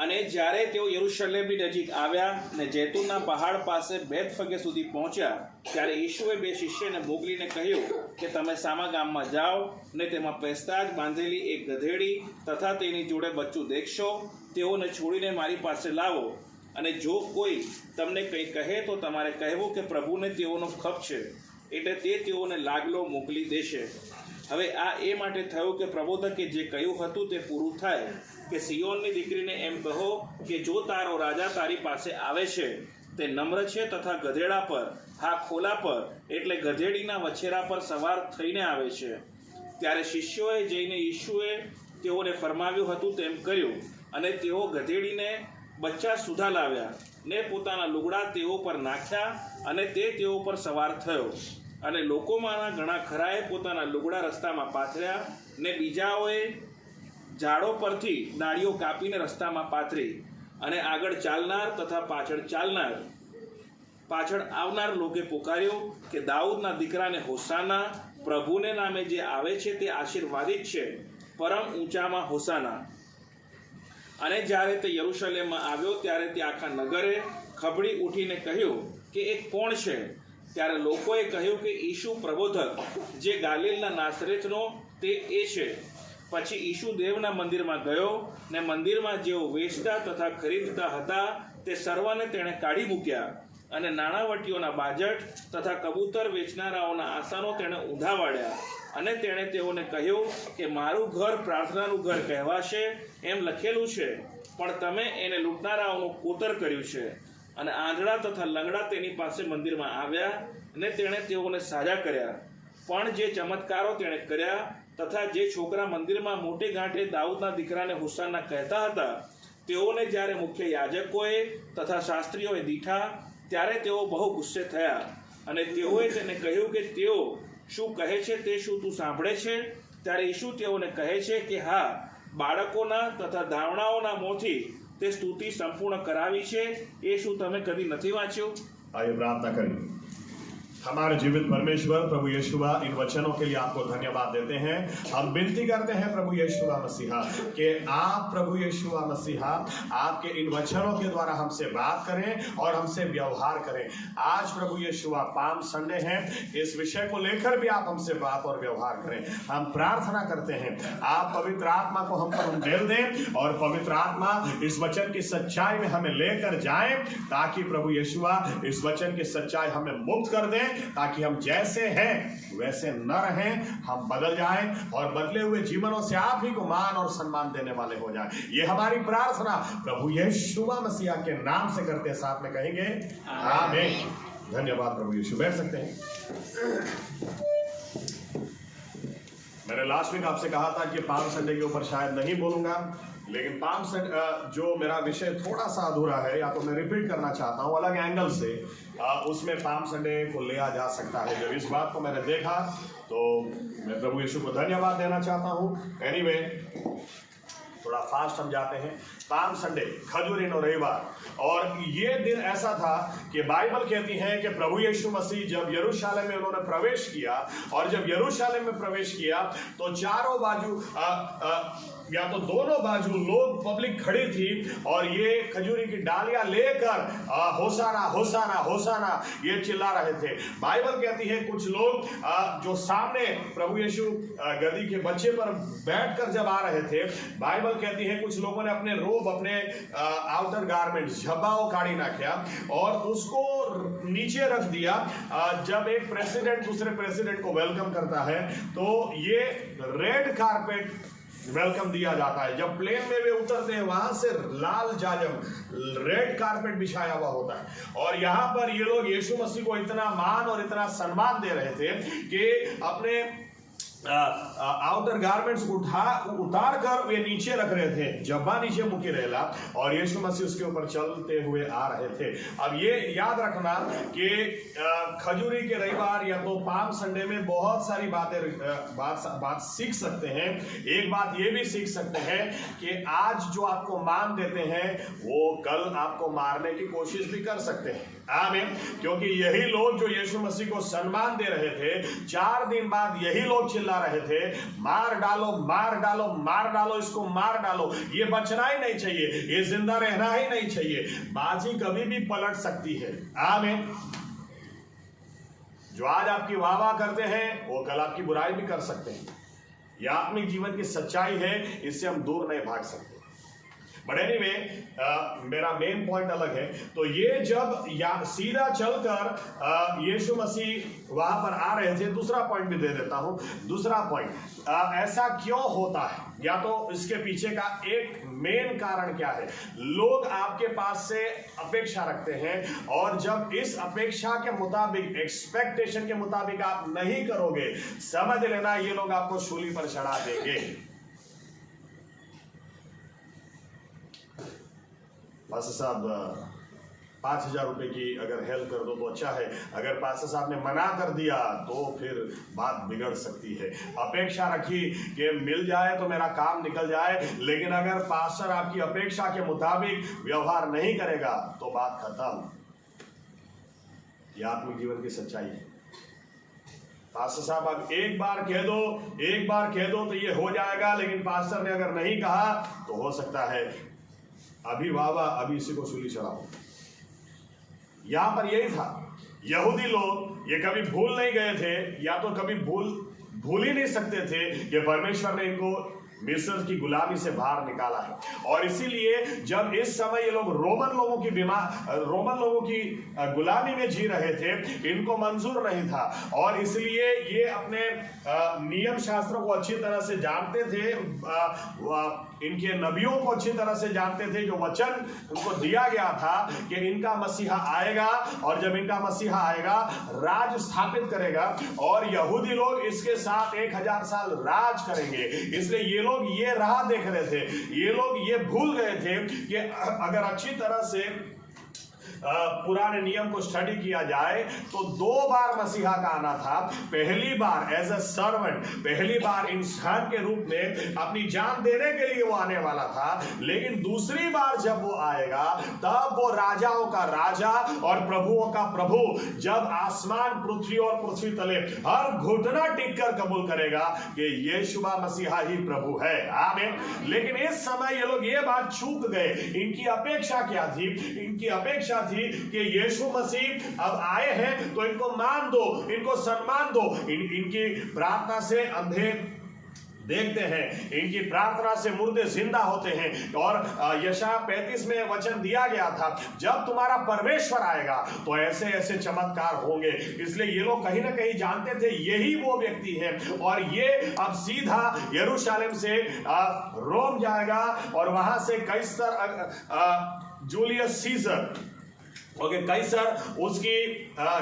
અને જ્યારે તેઓ યરુશલેમની નજીક આવ્યા ને જૈતૂનના પહાડ પાસે બેથફગે સુધી પહોંચ્યા ત્યારે ઈશુએ બે શિષ્યને મોકલીને કહ્યું કે તમે સામા ગામમાં જાઓ ને તેમાં પેસતા જ બાંધેલી એક ગધેડી તથા તેની જોડે બચ્ચું દેખશો, તેઓને છોડીને મારી પાસે લાવો. અને જો કોઈ તમને કંઈ કહે તો તમારે કહેવું કે પ્રભુને તેઓનો ખપ છે, એટલે તે તેઓને લાગલો મોકલી દેશે. હવે આ એ માટે થયું કે પ્રબોધકે જે કહ્યું હતું તે પૂરું થાય કે સિયોનની દીકરીને એમ કહો કે જો તારો રાજા તારી પાસે આવે છે, તે નમ્ર છે તથા ગધેડા પર, હા ખોલા પર એટલે ગધેડીના વછેરા પર સવાર થઈને આવે છે. ત્યારે શિષ્યોએ જઈને ઈશુએ તેઓને ફરમાવ્યું હતું તેમ કર્યું, અને તેઓ ગધેડીને બચ્ચા સુધા લાવ્યા ને પોતાના લુગડા તેઓ પર નાખ્યા, અને તે તેઓ પર સવાર થયો. અને લોકોમાંના ઘણા ખરાએ પોતાના લુગડા રસ્તામાં પાથર્યા ને બીજાઓએ ઝાડો પરથી ડાળીઓ કાપીને રસ્તામાં પાથરી. અને આગળ ચાલનાર તથા પાછળ આવનાર લોકે પુકાર્યો કે દાઉદના દીકરાને હોસાના, પ્રભુને નામે જે આવે છે તે આશીર્વાદિત છે, પરમ ઊંચામાં હોસાના. અને જ્યારે તે યરુશલેમમાં આવ્યો ત્યારે તે આખા નગરે ખબડી ઉઠીને કહ્યું કે એ કોણ છે? ત્યારે લોકોએ કહ્યું કે ઈશુ પ્રબોધક, જે ગાલિલના નાસરેતનો તે એ છે. પછી ઈશુ દેવના મંદિરમાં ગયો ને મંદિરમાં જેઓ વેચતા તથા ખરીદતા હતા તે સર્વને તેણે કાઢી મૂક્યા, અને નાણાવટીઓના બાજટ તથા કબૂતર વેચનારાઓના આસનો તેણે ઊંધા વાળ્યા. અને તેણે તેઓને કહ્યું કે મારું ઘર પ્રાર્થનાનું ઘર કહેવાશે એમ લખેલું છે, પણ તમે એને લૂંટનારાઓનું કોતર કર્યું છે. અને આંધળા તથા લંગડા તેની પાસે મંદિરમાં આવ્યા અને તેણે તેઓને સાજા કર્યા. પણ જે ચમત્કારો તેણે કર્યા તથા જે છોકરા મંદિરમાં મોટે ગાંઠે દાઉદના દીકરાને હોસાના કહેતા હતા, તેઓને જ્યારે મુખ્ય યાજકોએ તથા શાસ્ત્રીઓએ દીઠા ત્યારે તેઓ બહુ ગુસ્સે થયા. અને તેઓએ તેને કહ્યું કે તેઓ શું કહે છે તે શું તું સાંભળે છે? ત્યારે ઈશુ તેઓને કહે છે કે હા, બાળકોના તથા ધાવણાઓના મોંથી તે સ્તુતિ સંપૂર્ણ કરાવી છે. એ શું તમે કદી નથી વાંચ્યું? आइए प्रार्थना करें। हमारे जीवित परमेश्वर प्रभु यीशुआ, इन वचनों के लिए आपको धन्यवाद देते हैं। हम विनती करते हैं प्रभु यीशुआ मसीहा कि आप प्रभु यीशुआ मसीहा आपके इन वचनों के द्वारा हमसे बात करें और हमसे व्यवहार करें। आज प्रभु यीशुआ पाम संडे है, इस विषय को लेकर भी आप हमसे बात और व्यवहार करें। हम प्रार्थना करते हैं आप पवित्र आत्मा को हम पर उंडेल दें और पवित्र आत्मा इस वचन की सच्चाई में हमें लेकर जाएं, ताकि प्रभु यीशुआ इस वचन की सच्चाई हमें मुक्त कर दें, ताकि हम जैसे हैं वैसे न रहें, हम बदल जाएं और बदले हुए जीवनों से आप ही को मान और सम्मान देने वाले हो जाएं। ये हमारी प्रार्थना प्रभु यीशुआ मसीहा के नाम से करते हैं, साथ में कहेंगे आमीन। धन्यवाद प्रभु यीशु। बैठ सकते हैं। मैंने लास्ट वीक आपसे कहा था कि पाम संडे के ऊपर शायद नहीं बोलूंगा, लेकिन पाम संडे जो मेरा विषय थोड़ा सा अधूरा है, या तो मैं रिपीट करना चाहता हूँ अलग एंगल से, उसमें पाम संडे को लिया जा सकता है। जब इस बात को मैंने देखा तो मैं प्रभु यीशु को धन्यवाद देना चाहता हूँ। एनीवे, थोड़ा फास्ट हम जाते हैं। पाम संडे, खजूरीनो रविवार, और ये दिन ऐसा था कि बाइबल कहती है कि प्रभु यीशु मसीह जब यरूशलेम में उन्होंने प्रवेश किया, और जब यरूशलेम में प्रवेश किया तो चारों बाजू या तो दोनों बाजू लोग, पब्लिक खड़ी थी और ये खजूरी की डालियां लेकर होसाना होसाना होसाना ये चिल्ला रहे थे। बाइबल कहती है कुछ लोग जो सामने प्रभु यीशु गधी के बच्चे पर बैठकर जब आ रहे थे, बाइबल कहती है कुछ लोगों ने अपने रोब, अपने आउटर गारमेंट्स, झब्बाओ काढ़ी ना किया और उसको नीचे रख दिया। जब एक प्रेसिडेंट दूसरे प्रेसिडेंट को वेलकम करता है तो ये रेड कारपेट वेलकम दिया जाता है। जब प्लेन में वे उतरते हैं वहां से लाल जाजम, रेड कारपेट बिछाया हुआ होता है। और यहाँ पर ये लोग यीशु मसीह को इतना मान और इतना सम्मान दे रहे थे कि अपने आउटर गारमेंट्स उतार कर वे नीचे रख रहे थे, जब्बा नीचे मुकी रहेला, और यीशु मसीह उसके ऊपर चलते हुए आ रहे थे। अब ये याद रखना कि खजूरी के रविवार या तो पाम संडे में बहुत सारी बात सीख सकते हैं। एक बात ये भी सीख सकते हैं कि आज जो आपको मान देते हैं वो कल आपको मारने की कोशिश भी कर सकते हैं। आमीन। क्योंकि यही लोग जो यीशु मसीह को सम्मान दे रहे थे, 4 दिन बाद यही लोग चिल्ला रहे थे, मार डालो, मार डालो, मार डालो, इसको मार डालो, ये बचना ही नहीं चाहिए, ये जिंदा रहना ही नहीं चाहिए। बाजी कभी भी पलट सकती है। आमीन। जो आज आपकी वाह वाह करते हैं वो कल आपकी बुराई भी कर सकते हैं। यह आत्मिक जीवन की सच्चाई है, इससे हम दूर नहीं भाग सकते। बट एनीवे, मेरा मेन पॉइंट अलग है। तो ये जब सीधा चलकर यीशु मसीह वहां पर आ रहे थे, दूसरा पॉइंट भी दे देता हूं। दूसरा पॉइंट, ऐसा क्यों होता है, या तो इसके पीछे का एक मेन कारण क्या है। लोग आपके पास से अपेक्षा रखते हैं, और जब इस अपेक्षा के मुताबिक, एक्सपेक्टेशन के मुताबिक आप नहीं करोगे, समझ लेना ये लोग आपको सूली पर चढ़ा देंगे। पास्टर साहब 5,000 रुपए की अगर हेल्प कर दो तो अच्छा है, अगर पास्टर साहब ने मना कर दिया तो फिर बात बिगड़ सकती है। अपेक्षा रखी कि मिल जाए तो मेरा काम निकल जाए, लेकिन अगर पास्टर आपकी अपेक्षा के मुताबिक व्यवहार नहीं करेगा तो बात खत्म। यह आत्मिक जीवन की सच्चाई है। पास्टर साहब आप एक बार कह दो तो ये हो जाएगा, लेकिन पास्टर ने अगर नहीं कहा तो हो सकता है अभी वाह, अभी इसी को सूली चढ़ाओ। यहां पर यही था। यहूदी लोग ये कभी भूल नहीं गए थे, या तो कभी भूल ही नहीं सकते थे कि परमेश्वर ने इनको मिस्र की गुलामी से बाहर निकाला है। और इसीलिए जब इस समय ये लोग रोमन लोगों की गुलामी में जी रहे थे, इनको मंजूर नहीं था, और इसलिए ये अपने नियम शास्त्रों को अच्छी तरह से जानते थे, इनके नबियों को अच्छी तरह से जानते थे, जो वचन उनको दिया गया था कि इनका मसीहा आएगा, और जब इनका मसीहा आएगा राज स्थापित करेगा, और यहूदी लोग इसके साथ 1000 साल राज करेंगे। इसलिए ये लोग ये राह देख रहे थे। ये लोग ये भूल गए थे कि अगर अच्छी तरह से पुराने नियम को स्टडी किया जाए तो 2 बार मसीहा का आना था। पहली बार एज अ सर्वेंट, पहली बार इंसान के रूप में अपनी जान देने के लिए वो आने वाला था, लेकिन दूसरी बार जब वो आएगा तब वो राजाओं का राजा और प्रभुओं का प्रभु, जब आसमान, पृथ्वी और पृथ्वी तले हर घुटना टिक कर कबूल करेगा कि यीशु मसीहा ही प्रभु है। आमीन। लेकिन इस समय ये लोग ये बात चूक गए। इनकी अपेक्षा क्या थी? इनकी अपेक्षा थी कि यीशु मसीह अब आए हैं तो इनको मान दो, इनको सम्मान दो। इनकी प्रार्थना से अंधे देखते हैं, इनकी प्रार्थना से मुर्दे जिंदा होते हैं। और यशायाह 35 में वचन दिया गया था, जब तुम्हारा परमेश्वर आएगा तो ऐसे ऐसे चमत्कार होंगे। इसलिए ये लोग कहीं ना कहीं जानते थे यही वो व्यक्ति है, और ये अब सीधा यरूशलेम से रोम जाएगा, और वहां से कैसर जूलियस सीजर, ओके, कैसर उसकी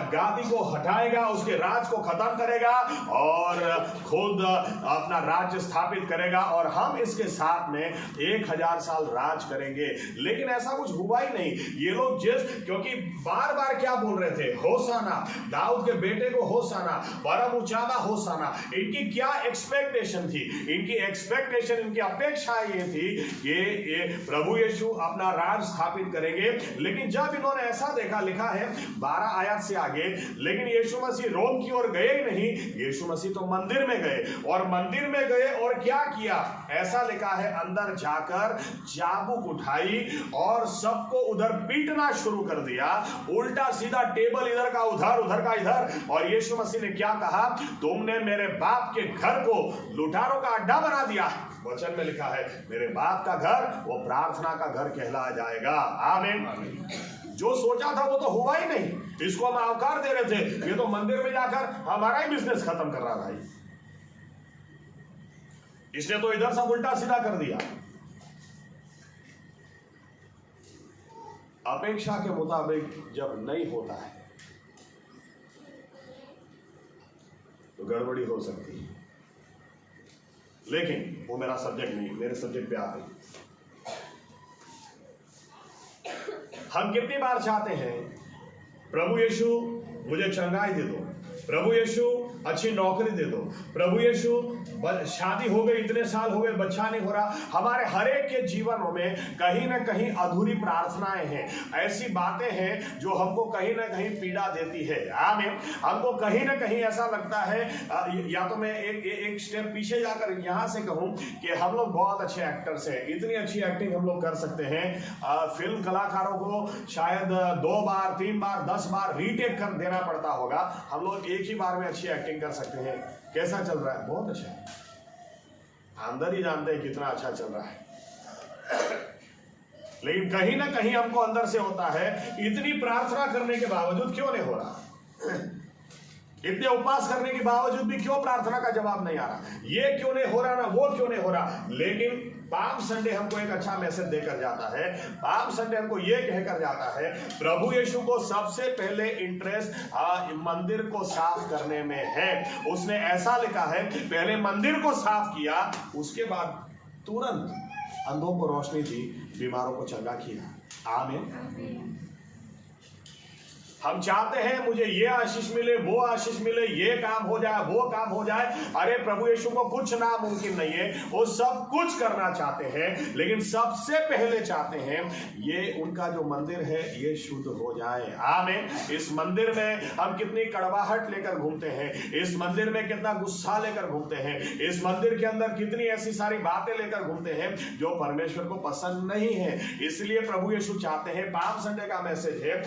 गादी को हटाएगा, उसके राज को खत्म करेगा और खुद अपना राज्य स्थापित करेगा, और हम इसके साथ में 1000 साल राज करेंगे। लेकिन ऐसा कुछ हुआ ही नहीं। ये लोग क्योंकि बार बार क्या बोल रहे थे? होसाना, दाऊद के बेटे को होसाना, परम ऊंचावा होसाना। इनकी क्या एक्सपेक्टेशन थी? इनकी एक्सपेक्टेशन, इनकी अपेक्षा ये थी कि ये प्रभु यीशु अपना राज स्थापित करेंगे। लेकिन जब इन्होंने ऐसा देखा, लिखा है 12 आयत से आगे, लेकिन यीशु मसीह रोम की ओर गए ही नहीं, यीशु मसीह तो मंदिर में गए, और मंदिर में गए और क्या किया? ऐसा लिखा है, अंदर जाकर चाबुक उठाई और सबको उधर पीटना शुरू कर दिया, उल्टा सीधा, टेबल इधर का उधर, उधर का इधर। और यीशु मसीह ने क्या कहा? तुमने मेरे बाप के घर को लुटारों का अड्डा बना दिया। वचन में लिखा है, मेरे बाप का घर वो प्रार्थना का घर कहलाया जाएगा। आमीन। जो सोचा था वो तो हुआ ही नहीं। इसको हम आवकार दे रहे थे, ये तो मंदिर में जाकर हमारा ही बिजनेस खत्म कर रहा था। इसने तो इधर सब उल्टा सीधा कर दिया। अपेक्षा के मुताबिक जब नहीं होता है तो गड़बड़ी हो सकती है। लेकिन वो मेरा सब्जेक्ट नहीं, मेरे सब्जेक्ट पे आते हैं। हम कितनी बार चाहते हैं, प्रभु यीशु मुझे चंगाई दे दो, प्रभु यीशु अच्छी नौकरी दे दो, प्रभु यीशु शादी हो गई, इतने साल हो गए, बच्चा नहीं हो रहा। हमारे हर एक के जीवनों में कहीं ना कहीं अधूरी प्रार्थनाएं हैं, ऐसी बातें हैं जो हमको कहीं ना कहीं पीड़ा देती है। आमीन। हमको कहीं ना कहीं ऐसा लगता है, या तो मैं एक स्टेप पीछे जाकर यहां से कहूं कि हम लोग बहुत अच्छे एक्टर्स हैं, इतनी अच्छी एक्टिंग हम लोग कर सकते हैं। फिल्म कलाकारों को शायद 2 बार 3 बार 10 बार रीटेक कर देना पड़ता होगा, हम लोग एक ही बार में अच्छी एक्टिंग कर सकते हैं। कैसा चल रहा है? बहुत अच्छा है। अंदर ही जानते हैं कितना अच्छा चल रहा है। लेकिन कहीं ना कहीं हमको अंदर से होता है, इतनी प्रार्थना करने के बावजूद क्यों नहीं हो रहा, इतने उपवास करने के बावजूद भी क्यों प्रार्थना का जवाब नहीं आ रहा, ये क्यों नहीं हो रहा ना वो क्यों नहीं हो रहा। लेकिन पाम संडे हमको एक अच्छा मैसेज देकर जाता है। पाम संडे हमको ये कहकर जाता है, प्रभु यीशु को सबसे पहले इंटरेस्ट मंदिर को साफ करने में है। उसने ऐसा लिखा है, पहले मंदिर को साफ किया, उसके बाद तुरंत अंधों को रोशनी दी, बीमारों को चंगा किया। आमीन। हम चाहते हैं मुझे ये आशीष मिले, वो आशीष मिले, ये काम हो जाए, वो काम हो जाए। अरे प्रभु यीशु को कुछ नामुमकिन नहीं है, वो सब कुछ करना चाहते हैं। लेकिन सबसे पहले चाहते हैं ये उनका जो मंदिर है ये शुद्ध हो जाए। आमीन। इस मंदिर में हम कितनी कड़वाहट लेकर घूमते हैं, इस मंदिर में कितना गुस्सा लेकर घूमते हैं, इस मंदिर के अंदर कितनी ऐसी सारी बातें लेकर घूमते हैं जो परमेश्वर को पसंद नहीं है। इसलिए प्रभु यीशु चाहते हैं, पाम संडे का मैसेज है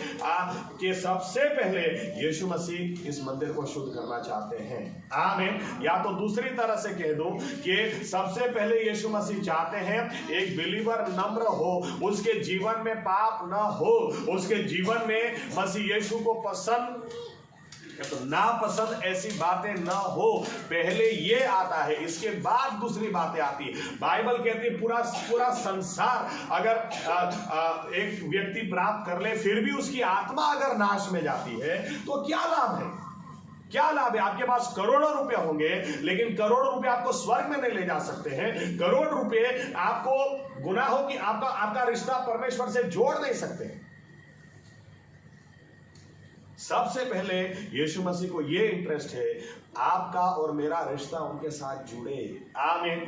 कि सबसे पहले यीशु मसीह इस मंदिर को शुद्ध करना चाहते हैं। आमीन। या तो दूसरी तरह से कह दूं कि सबसे पहले यीशु मसीह चाहते हैं एक बिलीवर नम्र हो, उसके जीवन में पाप ना हो, उसके जीवन में मसीह यीशु को पसंद तो नापसंद ऐसी बातें ना हो। पहले ये आता है, इसके बाद दूसरी बातें आती है। बाइबल कहती है पूरा संसार अगर एक व्यक्ति प्राप्त कर ले, फिर भी उसकी आत्मा अगर नाश में जाती है तो क्या लाभ है? क्या लाभ है? आपके पास करोड़ों रुपए होंगे, लेकिन करोड़ों रुपए आपको स्वर्ग में नहीं ले जा सकते हैं। करोड़ रुपए आपको गुनाहों की आपका रिश्ता परमेश्वर से जोड़ नहीं सकते। सबसे पहले यीशु मसीह को यह इंटरेस्ट है आपका और मेरा रिश्ता उनके साथ जुड़े। आमीन।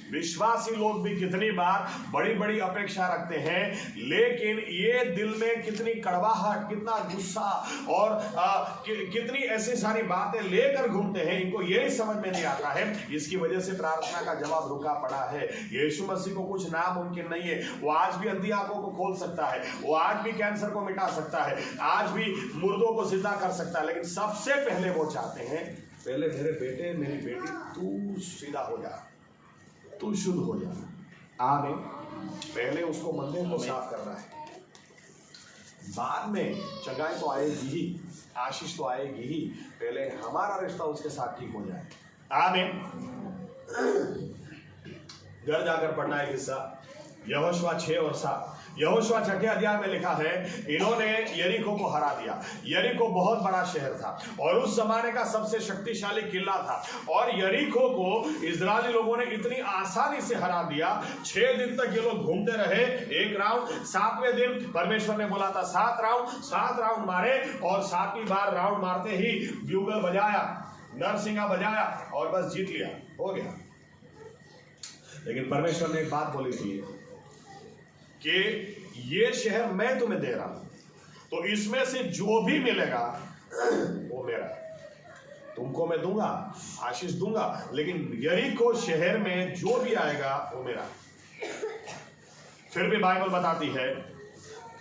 विश्वासी लोग भी कितनी बार बड़ी बड़ी अपेक्षा रखते हैं, लेकिन ये दिल में कितनी कड़वाहट, कितना गुस्सा और कितनी ऐसी सारी बातें लेकर घूमते हैं, इनको यही समझ में नहीं आता है। इसकी वजह से प्रार्थना का जवाब रुका पड़ा है। यीशु मसीह को कुछ नामुमकिन नहीं है। वो आज भी अंधी आंखों को खोल सकता है, वो आज भी कैंसर को मिटा सकता है, आज भी मुर्दों को जिंदा कर सकता है। लेकिन सबसे पहले वो चाहते हैं, पहले मेरे बेटे मेरी बेटी तू सीधा हो जा, तू शुद्ध हो जा। आमीन। पहले उसको मंदिर को साफ करना है, बाद में चंगाई तो आएगी ही, आशीष तो आएगी ही। पहले हमारा रिश्ता उसके साथ ठीक हो जाए। आमीन। घर जाकर पढ़ना है किस्सा यहोशुआ 6 और 7। यहोशुआ 6 अध्याय में लिखा है, इन्होंने यरीको को हरा दिया। यरीको बहुत बड़ा शहर था और उस जमाने का सबसे शक्तिशाली किला था, और यरीको को इजरायली लोगों ने इतनी आसानी से हरा दिया। 6 दिन तक ये लोग घूमते रहे, एक राउंड। 7वें दिन परमेश्वर ने बोला था 7 राउंड मारे, और 7वीं बार राउंड मारते ही ब्यूगल बजाया, नरसिंगा बजाया और बस जीत लिया, हो गया। लेकिन परमेश्वर ने एक बात बोली थी कि ये शहर मैं तुम्हें दे रहा हूं, तो इसमें से जो भी मिलेगा वो मेरा, तुमको मैं दूंगा, आशीष दूंगा, लेकिन यरीको शहर में जो भी आएगा वो मेरा। फिर भी बाइबल बताती है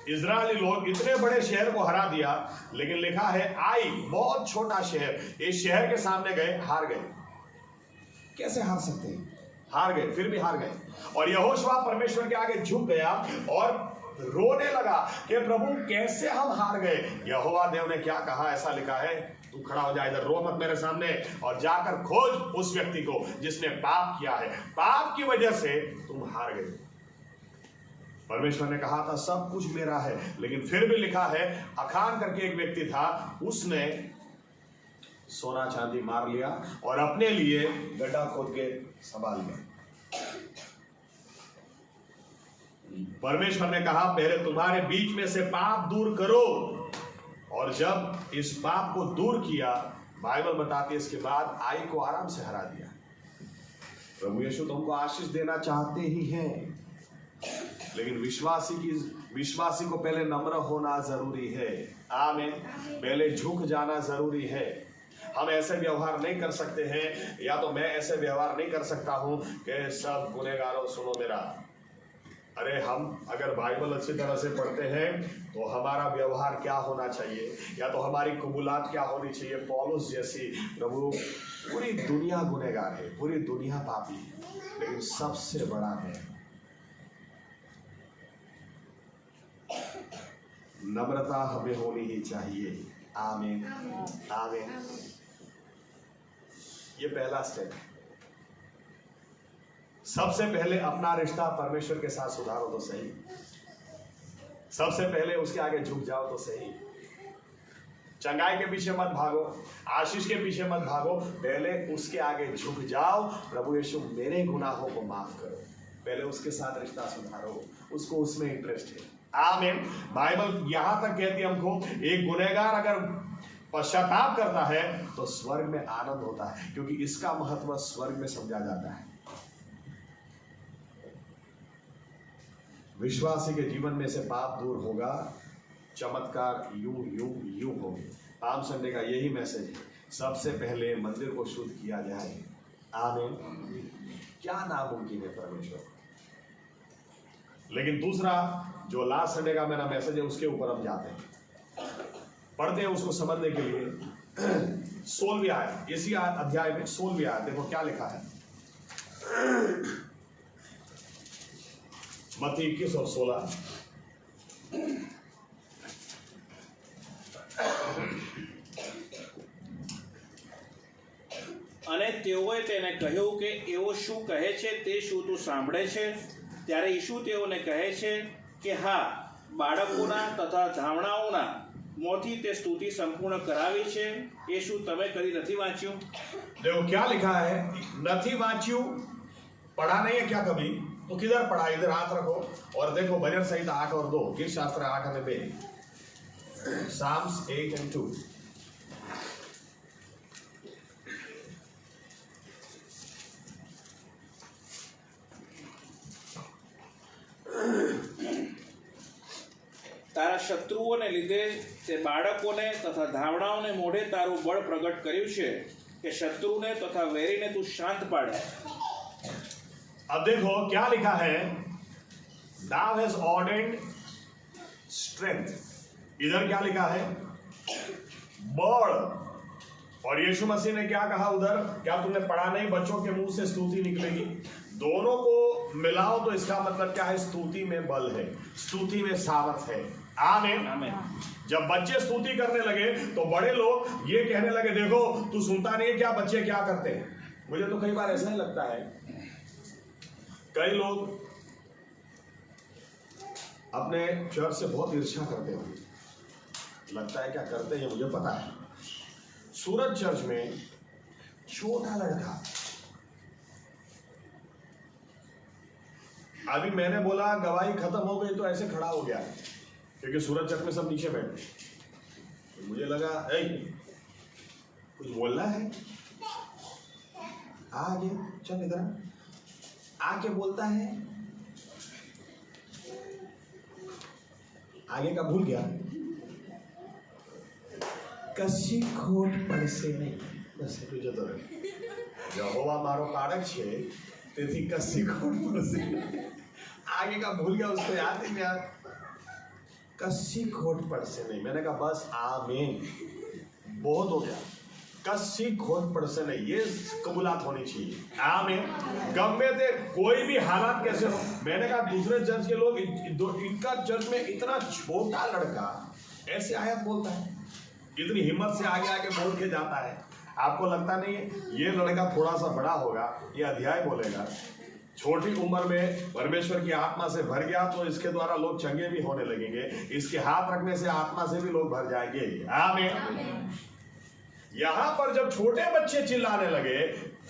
इजरायली लोग इतने बड़े शहर को हरा दिया, लेकिन लिखा है आई, बहुत छोटा शहर, इस शहर के सामने गए, हार गए। कैसे हार सकते हैं? हार गए, फिर भी हार गए। और यहोशुआ परमेश्वर के आगे झुक गया और रोने लगा कि प्रभु कैसे हम हार गए। यहोवा देव ने क्या कहा, ऐसा लिखा है, तू खड़ा हो जा, इधर रो मत मेरे सामने, और जाकर खोज उस व्यक्ति को जिसने पाप किया है, पाप की वजह से तुम हार गए। परमेश्वर ने कहा था सब कुछ मेरा है, लेकिन फिर भी लिखा है अखान करके एक व्यक्ति था, उसने सोना चांदी मार लिया और अपने लिए गड्ढा खोद के संभाल लिया। परमेश्वर ने कहा पहले तुम्हारे बीच में से पाप दूर करो, और जब इस पाप को दूर किया, बाइबल बताती है इसके बाद आई को आराम से हरा दिया। प्रभु यीशु तुमको आशीष देना चाहते ही हैं, लेकिन विश्वासी को पहले नम्र होना जरूरी है। आमीन। पहले झुक जाना जरूरी है। हम ऐसे व्यवहार नहीं कर सकते हैं, या तो मैं ऐसे व्यवहार नहीं कर सकता हूं कि सब गुनहगारों सुनो मेरा। अरे हम अगर बाइबल अच्छी तरह से पढ़ते हैं तो हमारा व्यवहार क्या होना चाहिए, या तो हमारी कबूलात क्या होनी चाहिए पौलुस जैसी। प्रभु पूरी दुनिया गुनहगार है, पूरी दुनिया पापी है, लेकिन सबसे बड़ा है नम्रता हमें होनी ही चाहिए। आमीन आमीन। ये पहला स्टेप है। सबसे पहले अपना रिश्ता परमेश्वर के साथ सुधारो तो सही, सबसे पहले उसके आगे झुक जाओ तो सही। चंगाई के पीछे मत भागो, आशीष के पीछे मत भागो, पहले उसके आगे झुक जाओ। प्रभु यीशु मेरे गुनाहों को माफ करो, पहले उसके साथ रिश्ता सुधारो, उसको उसमें इंटरेस्ट है। आमीन। बाइबल यहां तक कहती है हमको, एक गुनहगार अगर पश्चाताप करता है तो स्वर्ग में आनंद होता है, क्योंकि इसका महत्व स्वर्ग में समझा जाता है। विश्वासी के जीवन में से पाप दूर होगा, चमत्कार यूं यूं यूं होंगे। पाम संडे का यही मैसेज है, सबसे पहले मंदिर को शुद्ध किया जाए। आमीन। क्या नामुमकिन है परमेश्वर। लेकिन दूसरा जो लास्ट संडे का मेरा मैसेज है उसके ऊपर हम जाते हैं, पढ़ते हैं उसको समझने के लिए। 16वीं आयत, इसी अध्याय में 16वीं आयत देखो क्या लिखा है। मत्ती 21 और 16। અને તેઓએ તેને કહ્યું કે એઓ શું કહે છે તે શું તું સાંભળે છે? ત્યારે યીશુ તેઓને કહે છે કે હા, બાળકોના તથા ધાવણાઓના મોંથી તે સ્તુતિ સંપૂર્ણ કરાવી છે, એ શું તમે કદી નથી વાંચ્યું? देखो क्या लिखा है, नहीं वाच्यू, पढ़ा नहीं है क्या कभी? तो किधर पढ़ा? इधर हाथ रखो और देखो भजन संहिता 8 और 2, गीत शास्त्र 8 और 2, Psalms 8 and 2। તારા શત્રુઓને લીધે તે બાળકોને તથા ધાવણાઓને મોઢે તારું બળ પ્રગટ કર્યું છે કે શત્રુને તથા વેરીને તું શાંત પાડે। अब देखो क्या लिखा है, Thou has ordained strength। इधर क्या लिखा है, बल। और यीशु मसीह ने क्या कहा उधर? क्या तुमने पढ़ा नहीं, बच्चों के मुंह से स्तुति निकलेगी। दोनों को मिलाओ तो इसका मतलब क्या है, स्तुति में बल है, स्तुति में सामर्थ है। आमीन। जब बच्चे स्तुति करने लगे तो बड़े लोग ये कहने लगे, देखो तू सुनता नहीं है क्या बच्चे क्या करते हैं। मुझे तो कई बार ऐसा ही लगता है, कई लोग अपने चर्च से बहुत ईर्ष्या करते हैं। लगता है क्या करते हैं मुझे पता है। सूरज चर्च में छोटा लड़का, अभी मैंने बोला गवाही खत्म हो गई तो ऐसे खड़ा हो गया, क्योंकि सूरज चर्च में सब नीचे बैठे। तो मुझे लगा कुछ बोलना है, आगे चल इधर आके बोलता है, आगे का भूल गया। कशी खोट પડશે નહીં, બસ એટલું જતો રહે। यहोवा मारो पाड़क छे, તેથી કશી ખોટ પડશે નહીં। आगे का भूल गया, उसको याद ही नहीं यार, कशी खोट પડશે नहीं। मैंने कहा बस आमीन, बहुत हो गया। कशी खोट પડશે नहीं, ये कबूलात होनी चाहिए। आमीन। गमे थे कोई भी हालात कैसे हो। मैंने कहा दूसरे चर्च के लोग, इनका चर्च में इतना छोटा लड़का ऐसे आयत बोलता है, इतनी हिम्मत से आगे आगे बोल के जाता है। आपको लगता नहीं है ये लड़का थोड़ा सा बड़ा होगा, ये अध्याय बोलेगा, छोटी उम्र में परमेश्वर की आत्मा से भर गया तो इसके द्वारा लोग चंगे भी होने लगेंगे, इसके हाथ रखने से आत्मा से भी लोग भर जाएंगे। आमीन। यहां पर जब छोटे बच्चे चिल्लाने लगे,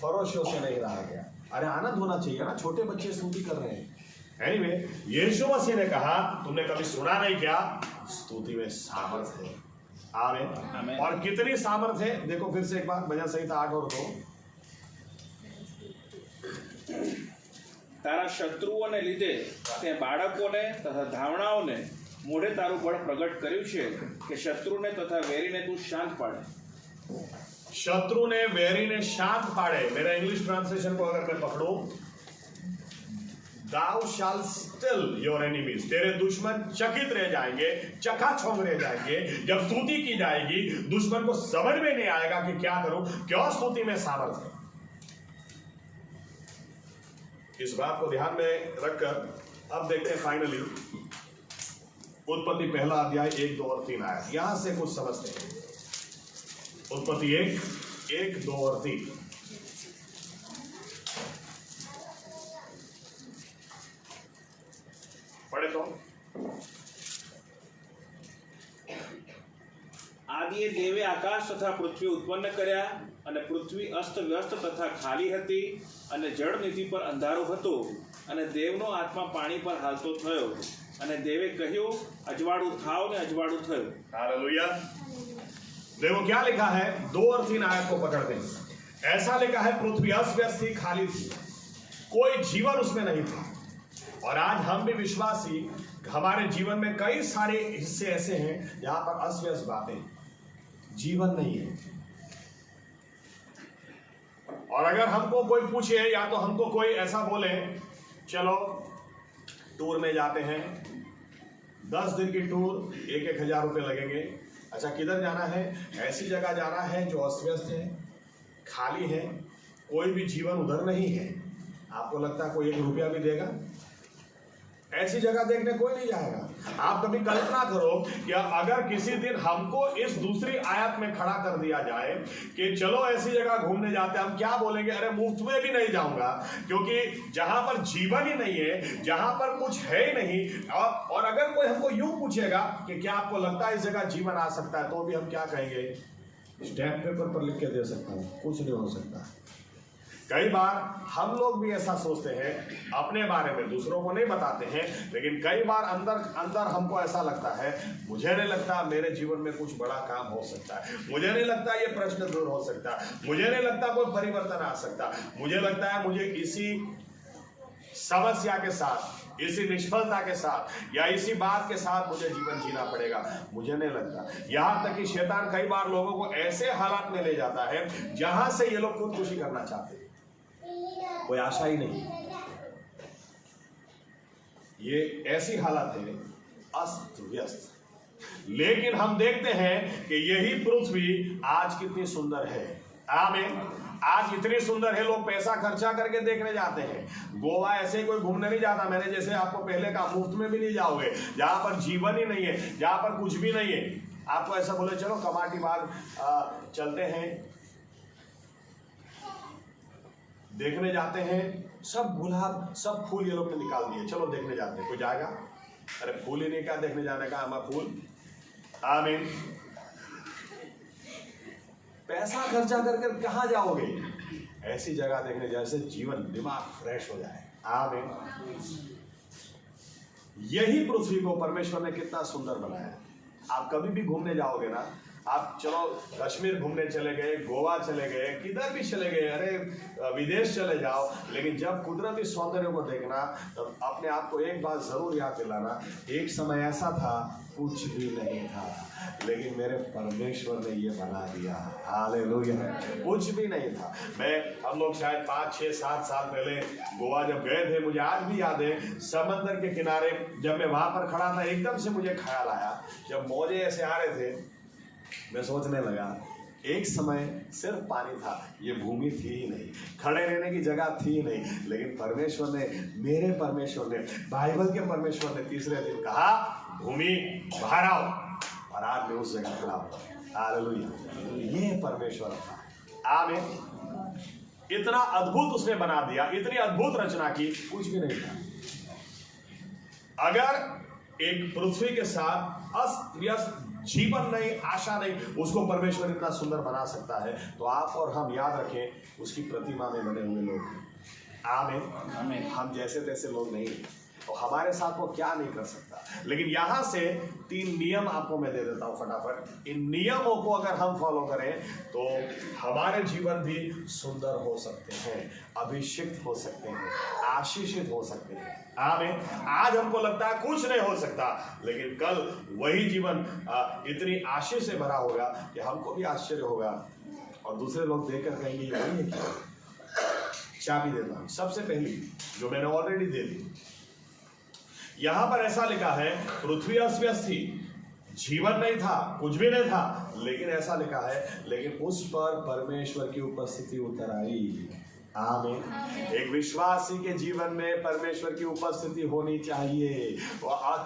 फरोशों से नहीं रहा गया। अरे आनंद होना चाहिए ना, छोटे बच्चे स्तुति कर रहे हैं। एनीवे, यीशु मसीह ने कहा, तुमने कभी सुना नहीं क्या, स्तुति में सामर्थ है। आमीन। और कितनी सामर्थ है देखो फिर से एक बार, भजन संहिता 8 और 2। તારા શત્રુઓને લીધે તે બાળકોને તથા ધાવણાઓને મોઢે તારું બળ પ્રગટ કર્યું છે કે શત્રુને તથા વેરીને તું શાંત પાડે. शत्रु ने वेरी ने शांत पाड़े. मेरा इंग्लिश ट्रांसलेशन को अगर मैं पकड़ूं, Thou shall still your enemies. तेरे दुश्मन चकित रह जाएंगे, चकाचौंध रह जाएंगे. जब स्तुति की जाएगी दुश्मन को समझ में नहीं आएगा कि क्या करूं, क्यों स्तुति में सामर्थ्य है. इस बात को ध्यान में रखकर अब देखते हैं फाइनली उत्पत्ति पहला अध्याय 1, 2 और 3 आया. यहां से कुछ समझते हैं. उत्पत्ति 1, 2 और 3. पढ़े तो. આદિએ દેવે આકાશ તથા પૃથ્વી ઉત્પન્ન કર્યા અને પૃથ્વી અસ્ત વ્યસ્ત તથા ખાલી હતી અને જળનિધિ પર અંધારો હતો અને દેવનો આત્મા પાણી પર હાલતો થયો અને દેવે કહ્યું અજવાળું થાવ ને અજવાળું થયું. हालेलुया. देखो क्या लिखा है, 2 और 3 आयत को पकड़ते हैं. ऐसा लिखा है पृथ्वी अस्त व्यस्त थी, खाली थी, कोई जीवन उसमें नहीं था. और आज हम भी विश्वासी, हमारे जीवन में कई सारे हिस्से ऐसे हैं जहां पर अस्त व्यस्त बातें, जीवन नहीं है. और अगर हमको कोई पूछे या तो हमको कोई ऐसा बोले चलो टूर में जाते हैं, 10 दिन की टूर, 1,000 रुपये लगेंगे. अच्छा किधर जाना है? ऐसी जगह जाना है जो अस्त व्यस्त है, खाली है, कोई भी जीवन उधर नहीं है. आपको लगता है कोई 1 रुपया भी देगा? ऐसी जगह देखने कोई नहीं जाएगा. आप कभी कल्पना करो कि अगर किसी दिन हमको इस दूसरी आयत में खड़ा कर दिया जाए कि चलो ऐसी जगह घूमने जाते हैं, हम क्या बोलेंगे? अरे मुफ्त में भी नहीं जाऊंगा, क्योंकि जहां पर जीवन ही नहीं है, जहां पर कुछ है ही नहीं. और अगर कोई हमको यूं पूछेगा कि क्या आपको लगता है इस जगह जीवन आ सकता है, तो भी हम क्या कहेंगे? स्टैम्प पेपर पर लिख के दे सकता हूं, कुछ नहीं हो सकता. कई बार हम लोग भी ऐसा सोचते हैं अपने बारे में, दूसरों को नहीं बताते हैं, लेकिन कई बार अंदर हमको ऐसा लगता है, मुझे नहीं लगता मेरे जीवन में कुछ बड़ा काम हो सकता है, मुझे नहीं लगता ये प्रश्न दूर हो सकता है, मुझे नहीं लगता कोई परिवर्तन आ सकता, मुझे लगता है मुझे इसी समस्या के साथ, इसी निष्फलता के साथ या इसी बात के साथ मुझे जीवन जीना पड़ेगा. मुझे नहीं लगता. यहां तक कि शैतान कई बार लोगों को ऐसे हालात में ले जाता है जहां से ये लोग खुदकुशी करना चाहते हैं, कोई आशा ही नहीं. ये ऐसी हालत है अस्त व्यस्त. लेकिन हम देखते हैं कि यही पृथ्वी आज कितनी सुंदर है. आमीन. आज इतनी सुंदर है, लोग पैसा खर्चा करके देखने जाते हैं. गोवा ऐसे कोई घूमने नहीं जाता. मैंने जैसे आपको पहले कहा, मुफ्त में भी नहीं जाओगे. जहां पर जीवन ही नहीं है, जहां पर कुछ भी नहीं है, आपको ऐसा बोले चलो कमाटी बाग चलते हैं, देखने जाते हैं, सब गुलाब सब फूल ये लोग ने निकाल दिए, चलो देखने जाते हैं. कोई जाएगा? अरे फूल ही नहीं, क्या देखने जाने का, हमारा फूल. आमीन. पैसा खर्चा करके कहां जाओगे? ऐसी जगह देखने जैसे जीवन दिमाग फ्रेश हो जाए. आमीन. यही पृथ्वी को परमेश्वर ने कितना सुंदर बनाया. आप कभी भी घूमने जाओगे ना, आप चलो कश्मीर घूमने चले गए, गोवा चले गए, किधर भी चले गए, अरे विदेश चले जाओ, लेकिन जब कुदरती सौंदर्य को देखना तब अपने आप को एक बात जरूर याद दिलाना, एक समय ऐसा था कुछ भी नहीं था, लेकिन मेरे परमेश्वर ने ये बना दिया. हालेलुया. कुछ भी नहीं था. हम लोग शायद 5, 6, 7 साल पहले गोवा जब गए थे, मुझे आज भी याद है, समंदर के किनारे जब मैं वहां पर खड़ा था, एकदम से मुझे ख्याल आया, जब मौजे ऐसे आ रहे थे, मैं सोचने लगा एक समय सिर्फ पानी था, ये भूमि थी ही नहीं, खड़े रहने की जगह थी ही नहीं, लेकिन परमेश्वर ने, मेरे परमेश्वर ने, बाइबल के परमेश्वर ने तीसरे दिन कहा भूमि बाहर आओ, और आज मैं उस जगह खड़ा हूं. हालेलुया. ये परमेश्वर था. आमीन. इतना अद्भुत उसने बना दिया, इतनी अद्भुत रचना की, कुछ भी नहीं था. अगर एक पृथ्वी के साथ अस्त व्यस्त जीवन नहीं, आशा नहीं, उसको परमेश्वर इतना सुंदर बना सकता है, तो आप और हम याद रखें उसकी प्रतिमा में बने हुए लोग. आमीन. हम जैसे तैसे लोग नहीं, तो हमारे साथ वो क्या नहीं कर सकता. लेकिन यहां से 3 नियम आपको मैं दे देता हूं फटाफट। इन नियमों को अगर हम फॉलो करें तो हमारे जीवन भी सुंदर हो सकते हैं, अभिषिक्त हो सकते हैं, आशीषित हो सकते हैं। आमीन। आज हमको लगता है कुछ नहीं हो सकता, लेकिन कल वही जीवन इतनी आशीष से भरा होगा कि हमको भी आश्चर्य होगा और दूसरे लोग देखकर कहेंगे ये वही है क्या। चाबी देता हूं सबसे पहली, जो मैंने ऑलरेडी दे दी। यहां पर ऐसा लिखा है पृथ्वी अस्त थी, जीवन नहीं था, कुछ भी नहीं था, लेकिन ऐसा लिखा है लेकिन उस पर परमेश्वर की उपस्थिति उतर आई। आमीन। एक विश्वासी के जीवन में परमेश्वर की उपस्थिति होनी चाहिए।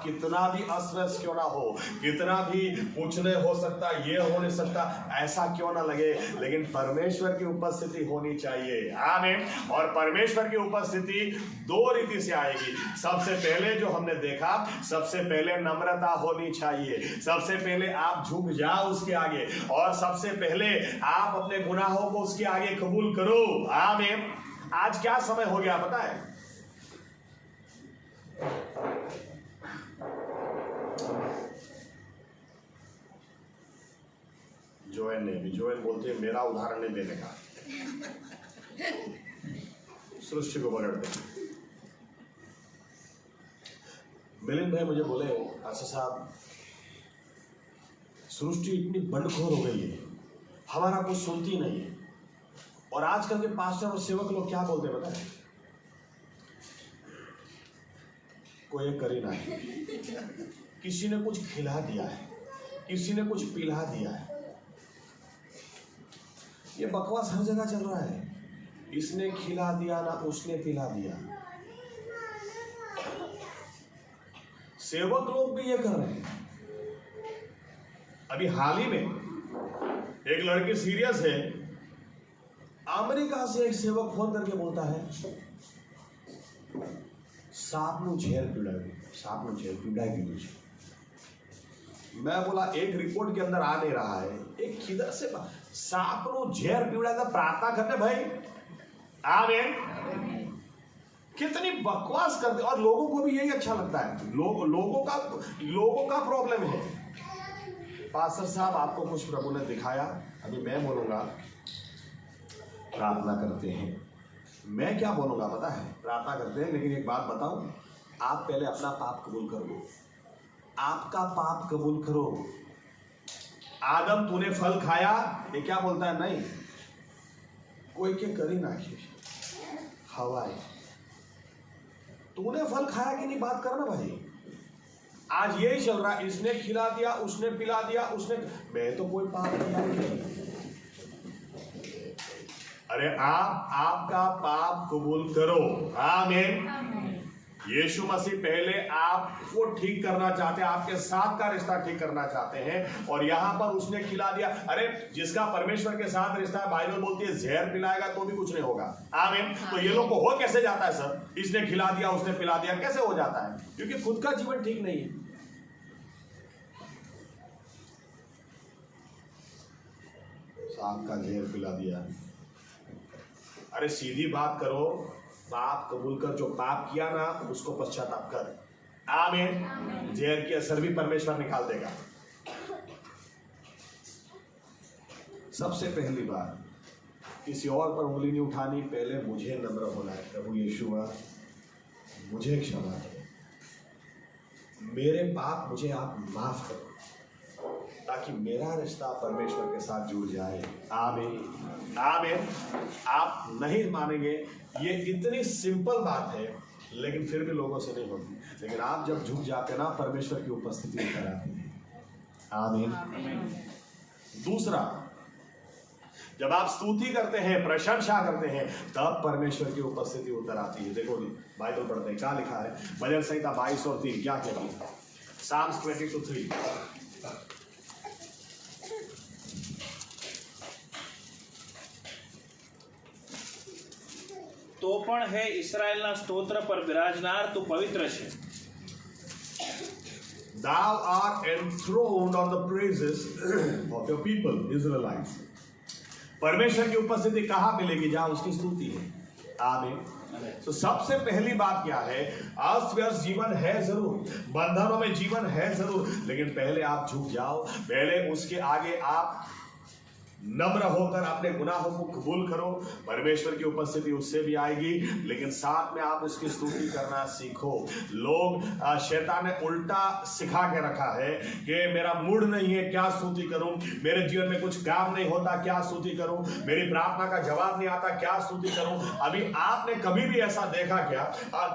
कितना भी अस्वस्थ क्यों ना हो, कितना भी कुछ नहीं हो सकता, ये हो नहीं सकता, ऐसा क्यों ना लगे, लेकिन परमेश्वर की उपस्थिति होनी चाहिए। आमीन। और परमेश्वर की उपस्थिति 2 रीति से आएगी। सबसे पहले जो हमने देखा, सबसे पहले नम्रता होनी चाहिए। सबसे पहले आप झुक जाओ उसके आगे, और सबसे पहले आप अपने गुनाहों को उसके आगे कबूल करो। आमीन। आज क्या समय हो गया पता है? जोएल ने भी, जोएल बोलते हैं मेरा उदाहरण नहीं देने का, सृष्टि को पकड़ते। मिलिंद भाई मुझे बोले अच्छा साहब, सृष्टि इतनी बंडखोर हो गई है, हमारा कुछ सुनती नहीं है। और आजकल के पास्टर और सेवक लोग क्या बोलते हैं पता है? कोई कर ही नहीं, किसी ने कुछ खिला दिया है, किसी ने कुछ पिला दिया है। ये बकवास हर जगह चल रहा है। इसने खिला दिया ना उसने पिला दिया। सेवक लोग भी ये कर रहे हैं। अभी हाल ही में एक लड़की सीरियस है, अमेरिका से एक सेवक फोन करके बोलता है सांप नु झेर पीड़ाएगी, सांप नु झेर पीड़ाएगी मुझे। मैं बोला एक रिपोर्ट के अंदर आ नहीं रहा है, एक किधर से सांप नु झेर पीड़ाएगा, प्रार्थना करने भाई। आमीन। कितनी बकवास करते, और लोगों को भी यही अच्छा लगता है। लोगों का प्रॉब्लम है। पास्टर साहब आपको कुछ प्रभु ने दिखाया, अभी मैं बोलूंगा प्रार्थना करते हैं। मैं क्या बोलूंगा पता है? प्रार्थना करते हैं, लेकिन एक बात बताऊं, आप पहले अपना पाप कबूल करो। आपका पाप कबूल करो। आदम तूने फल खाया, ये क्या बोलता है? नहीं, कोई के करी ना हवाई, तूने फल खाया कि नहीं, बात करना भाई। आज यही चल रहा है, इसने खिला दिया, उसने पिला दिया, उसने, मैं तो कोई पाप नहीं। अरे आपका पाप कबूल करो। आमीन। यीशु मसीह पहले आपको ठीक करना चाहते हैं, आपके साथ का रिश्ता ठीक करना चाहते हैं, और यहां पर उसने खिला दिया। अरे जिसका परमेश्वर के साथ रिश्ता है, बाइबल बोलती है जहर पिलाएगा तो भी कुछ नहीं होगा। आमीन। तो ये लोग को हो कैसे जाता है सर? इसने खिला दिया, उसने पिला दिया, कैसे हो जाता है? क्योंकि खुद का जीवन ठीक नहीं है। सांप का जहर पिला दिया। अरे सीधी बात करो, पाप कबूल कर, जो पाप किया ना उसको पश्चाताप कर। आमीन। जहर की असर भी परमेश्वर निकाल देगा। सबसे पहली बात, किसी और पर उंगली नहीं उठानी, पहले मुझे नम्र होना है। प्रभु यीशुआ मुझे क्षमा करो, मेरे पाप मुझे आप माफ करो, ताकि मेरा रिश्ता परमेश्वर के साथ जुड़ जाए। आमीन। आमीन। आप नहीं मानेंगे, ये इतनी सिंपल बात है, लेकिन फिर भी लोगों से नहीं होती। लेकिन आप जब झुक जाते ना, परमेश्वर की उपस्थिति उतर आती है। आमीन। दूसरा, जब आप स्तुति करते हैं, प्रशंसा करते हैं, तब परमेश्वर की उपस्थिति उतर आती है। देखो बाइबल पढ़ते हैं, क्या लिखा है? भजन संहिता 22 और 3 क्या कहती है? Psalms 22:3। તો પણ હે ઇસ્રાએલના સ્તોત્ર પર બિરાજનાર તું પવિત્ર છે. Thou art enthroned on the praises of your people, Israelites. परमेश्वर की उपस्थिति कहाँ मिलेगी? जहाँ उसकी स्तुति है। आमीन। तो सबसे पहली बात क्या है, अस्त व्यस्त जीवन है जरूर, बंधनों में जीवन है जरूर, लेकिन पहले आप झुक जाओ, पहले उसके आगे आप नम्र होकर अपने गुनाहों को कबूल करो। परमेश्वर की उपस्थिति उससे भी आएगी, लेकिन साथ में आप उसकी स्तुति करना सीखो। लोग शैतान ने उल्टा सिखा के रखा है कि मेरा मूड नहीं है, क्या स्तुति करूं, मेरे जीवन में कुछ काम नहीं होता, क्या स्तुति करूं, मेरी प्रार्थना का जवाब नहीं आता, क्या स्तुति करूं। अभी आपने कभी भी ऐसा देखा क्या?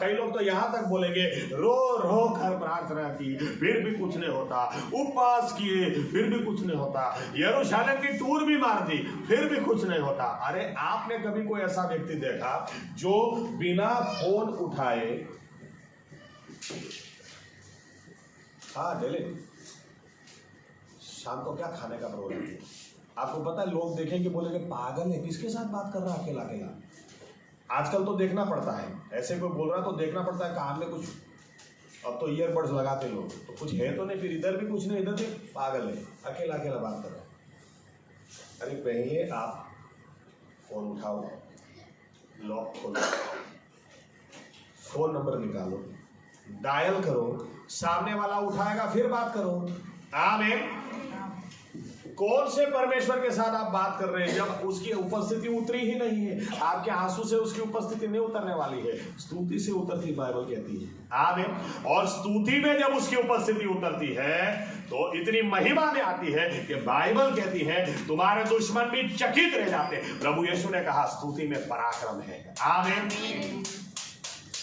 कई लोग तो यहां तक बोलेंगे रो रो कर प्रार्थना की फिर भी कुछ नहीं होता, उपवास किए फिर भी कुछ नहीं होता, यरूशलेम की टूर मार दी फिर भी कुछ नहीं होता। अरे आपने कभी कोई ऐसा व्यक्ति देखा जो बिना फोन उठाए, हाँ डेले शाम को क्या खाने का प्रोग्राम है? आपको पता है लोग देखेंगे बोलेंगे पागल है, किसके साथ बात कर रहा है अकेला अकेला। आजकल तो देखना पड़ता है, ऐसे कोई बोल रहा तो देखना पड़ता है कान में कुछ, अब तो ईयरबड्स लगाते लोग, तो कुछ है तो नहीं, फिर इधर भी कुछ नहीं, इधर भी पागल है, अकेला अकेला बात कर रहा है। अरे पहले आप फोन उठाओ, लॉक खोलो, फोन नंबर निकालो, डायल करो, सामने वाला उठाएगा फिर बात करो। आमीन। कौन से परमेश्वर के साथ आप बात कर रहे हैं जब उसकी उपस्थिति उतरी ही नहीं है? आपके आंसू से उसकी उपस्थिति नहीं उतरने वाली है, स्तुति से उतरती बाइबल कहती है। आमीन। और स्तुति में जब उसकी उपस्थिति उतरती है तो इतनी महिमा में आती है कि बाइबल कहती है तुम्हारे दुश्मन भी चकित रह जाते। प्रभु यीशु ने कहा स्तुति में पराक्रम है। आमीन।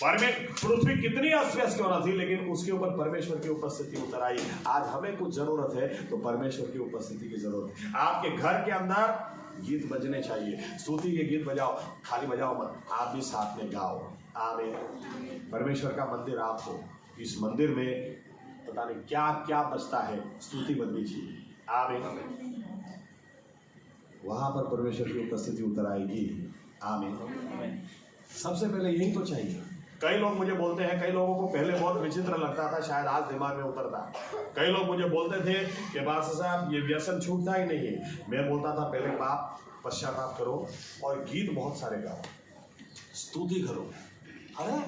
पृथ्वी कितनी अस्त-व्यस्त क्यों ना थी, लेकिन उसके ऊपर परमेश्वर की उपस्थिति उतर आई। आज हमें कुछ जरूरत है तो परमेश्वर की उपस्थिति की जरूरत है। आपके घर के अंदर गीत बजने चाहिए, स्तुति के गीत बजाओ, खाली बजाओ मत, आप भी साथ में गाओ। आमीन। परमेश्वर का मंदिर आपको, इस मंदिर में पता नहीं क्या क्या बजता है, स्तुति बजनी चाहिए। आमीन। वहां पर परमेश्वर की उपस्थिति उतर आएगी। आमीन। सबसे पहले यही तो चाहिए। कई लोग मुझे बोलते हैं, कई लोगों को पहले बहुत विचित्र लगता था, शायद आज दिमाग में उतरता। कई लोग मुझे बोलते थे कि बादशाह साहब ये व्यसन छूटता ही नहीं है। मैं बोलता था पहले पाप पश्चाताप करो और गीत बहुत सारे गाओ, स्तुति करो। अरे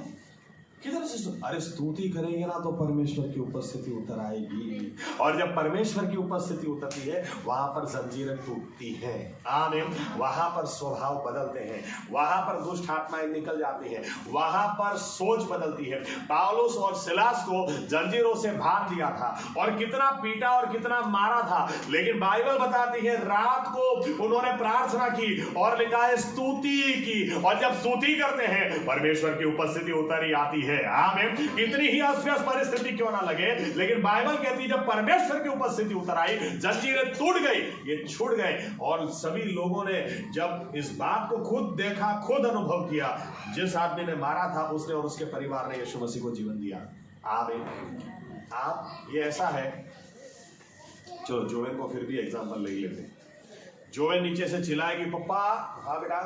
किधर से? अरे स्तुति करेंगे ना तो परमेश्वर की उपस्थिति उतर आएगी, और जब परमेश्वर की उपस्थिति उतरती है वहां पर जंजीरें टूटती हैं। आमीन। वहां पर स्वभाव बदलते हैं, वहां पर दुष्ट आत्माएं निकल जाती हैं, वहां पर सोच बदलती है। पौलुस और सिलास को जंजीरों से बांध दिया था और कितना पीटा और कितना मारा था, लेकिन बाइबल बताती है रात को उन्होंने प्रार्थना की और लिखा है स्तुति की, और जब स्तुति करते हैं परमेश्वर की उपस्थिति उतर ही आती है। आमीन। कितनी ही अस्त-व्यस्त परिस्थिति क्यों ना लगे, लेकिन बाइबल कहती है जब परमेश्वर की उपस्थिति उतर आई जंजीरें टूट गई, ये छूट गए। और सभी लोगों ने जब इस बात को खुद देखा, खुद अनुभव किया, जिस आदमी ने मारा था उसने और उसके परिवार ने यीशु मसीह को जीवन दिया। आमीन। आप ये ऐसा है, चलो जोवेन को फिर भी एग्जांपल ले लेते। जोवेन नीचे से चिल्लाएगी पप्पा, हाँ बेटा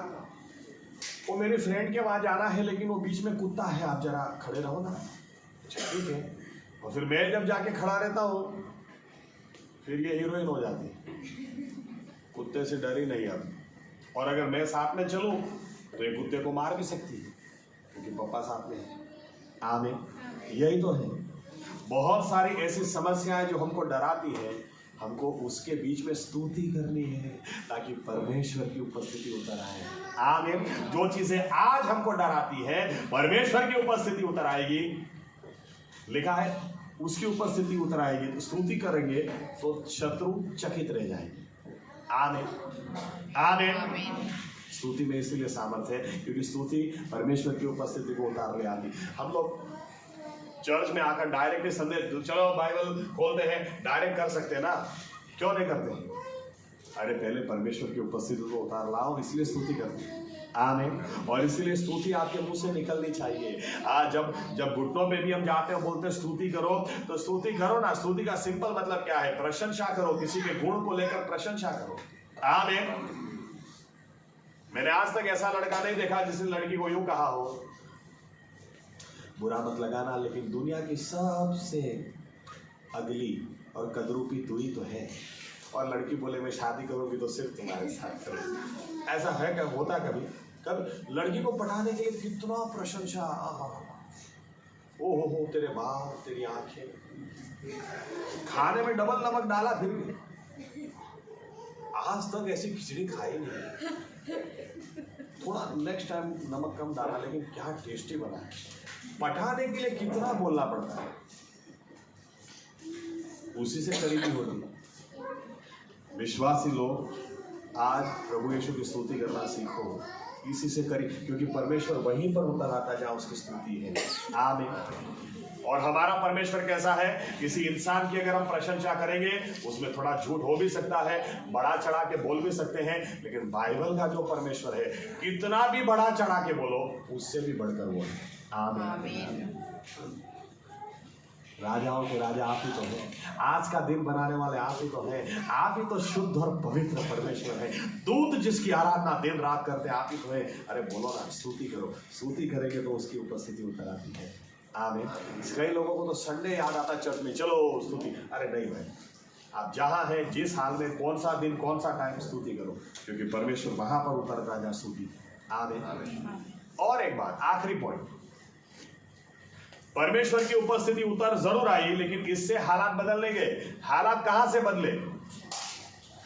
वो मेरी फ्रेंड के वहां जाना है लेकिन वो बीच में कुत्ता है, आप जरा खड़े रहो ना। अच्छा ठीक है। और फिर मैं जब जाके खड़ा रहता हूँ फिर ये हीरोइन हो जाती, कुत्ते से डर ही नहीं आता। और अगर मैं साथ में चलूं तो ये कुत्ते को मार भी सकती है क्योंकि पापा साथ में है। आमीन। यही तो है, बहुत सारी ऐसी समस्याएं जो हमको डराती है, हमको उसके बीच में स्तुति करनी है ताकि परमेश्वर की उपस्थिति उतर आए। आमीन। जो चीजें आज हमको डराती है परमेश्वर की उपस्थिति उतर आएगी, लिखा है उसकी उपस्थिति उतर आएगी तो स्तुति करेंगे तो शत्रु चकित रह जाएंगे। आमीन। आमीन। स्तुति में इसीलिए सामर्थ्य है क्योंकि स्तुति परमेश्वर की उपस्थिति को उतार ले आती। हम लोग चर्च में आकर डायरेक्टली संदेश, चलो बाइबल खोलते हैं, डायरेक्ट कर सकते हैं ना, क्यों नहीं करते? अरे पहले परमेश्वर की उपस्थिति को उतार लाओ, इसलिए स्तुति करते हैं। आमीन। और इसीलिए स्तुति आपके मुंह से निकलनी चाहिए। जब घुटनों पे भी हम जाते हैं बोलते हैं स्तुति करो, तो स्तुति करो ना। स्तुति का सिंपल मतलब क्या है? प्रशंसा करो, किसी के गुण को लेकर प्रशंसा करो। आमीन। मैंने आज तक ऐसा लड़का नहीं देखा जिसने लड़की को यूं कहा हो, बुरा मत लगाना, लेकिन दुनिया की सबसे अगली और कदरूपी तू ही तो है, और लड़की बोले मैं शादी करूंगी तो सिर्फ तुम्हारे साथ करूंगी। ऐसा है क्या? होता कभी? तब लड़की को पटाने के लिए कितना प्रशंसा, ओ हो तेरे बाल, तेरी आंखें, खाने में डबल नमक डाला फिर भी। आज तक ऐसी खिचड़ी खाई नहीं, थोड़ा नेक्स्ट टाइम नमक कम डाला, लेकिन क्या टेस्टी बना है। पटाने के लिए कितना बोलना पड़ता है, उसी से करीबी होती। विश्वासी लोग आज प्रभु यीशु की स्तुति करना सीखो, इसी से करीब, क्योंकि परमेश्वर वहीं पर उतर आता है जहाँ उसकी स्तुति है। आमीन। और हमारा परमेश्वर कैसा है, किसी इंसान की अगर हम प्रशंसा करेंगे उसमें थोड़ा झूठ हो भी सकता है, बड़ा चढ़ा के बोल भी सकते हैं, लेकिन बाइबल का जो परमेश्वर है कितना भी बड़ा चढ़ा के बोलो उससे भी बढ़कर वो है। आमीन। राजाओं के राजा आप ही तो हैं, आज का दिन बनाने वाले आप ही तो हैं, आप ही तो शुद्ध और पवित्र परमेश्वर है। दूत जिसकी आराधना दिन रात करते आप ही तो है। अरे बोलो ना, स्तुति करो, स्तुति करेंगे तो उसकी उपस्थिति उतर आती है। आमीन। कई लोगों को तो संडे याद आता है चर्च में, चलो स्तुति। अरे नहीं भाई, आप जहां हैं, जिस हाल में, कौन सा दिन, कौन सा टाइम, स्तुति करो, क्योंकि परमेश्वर वहां पर उतरता है जहाँ स्तुति। आमीन। और एक बात, आखिरी पॉइंट, परमेश्वर की उपस्थिति उतर जरूर आई, लेकिन इससे हालात बदल नहीं गए। हालात कहां से बदले?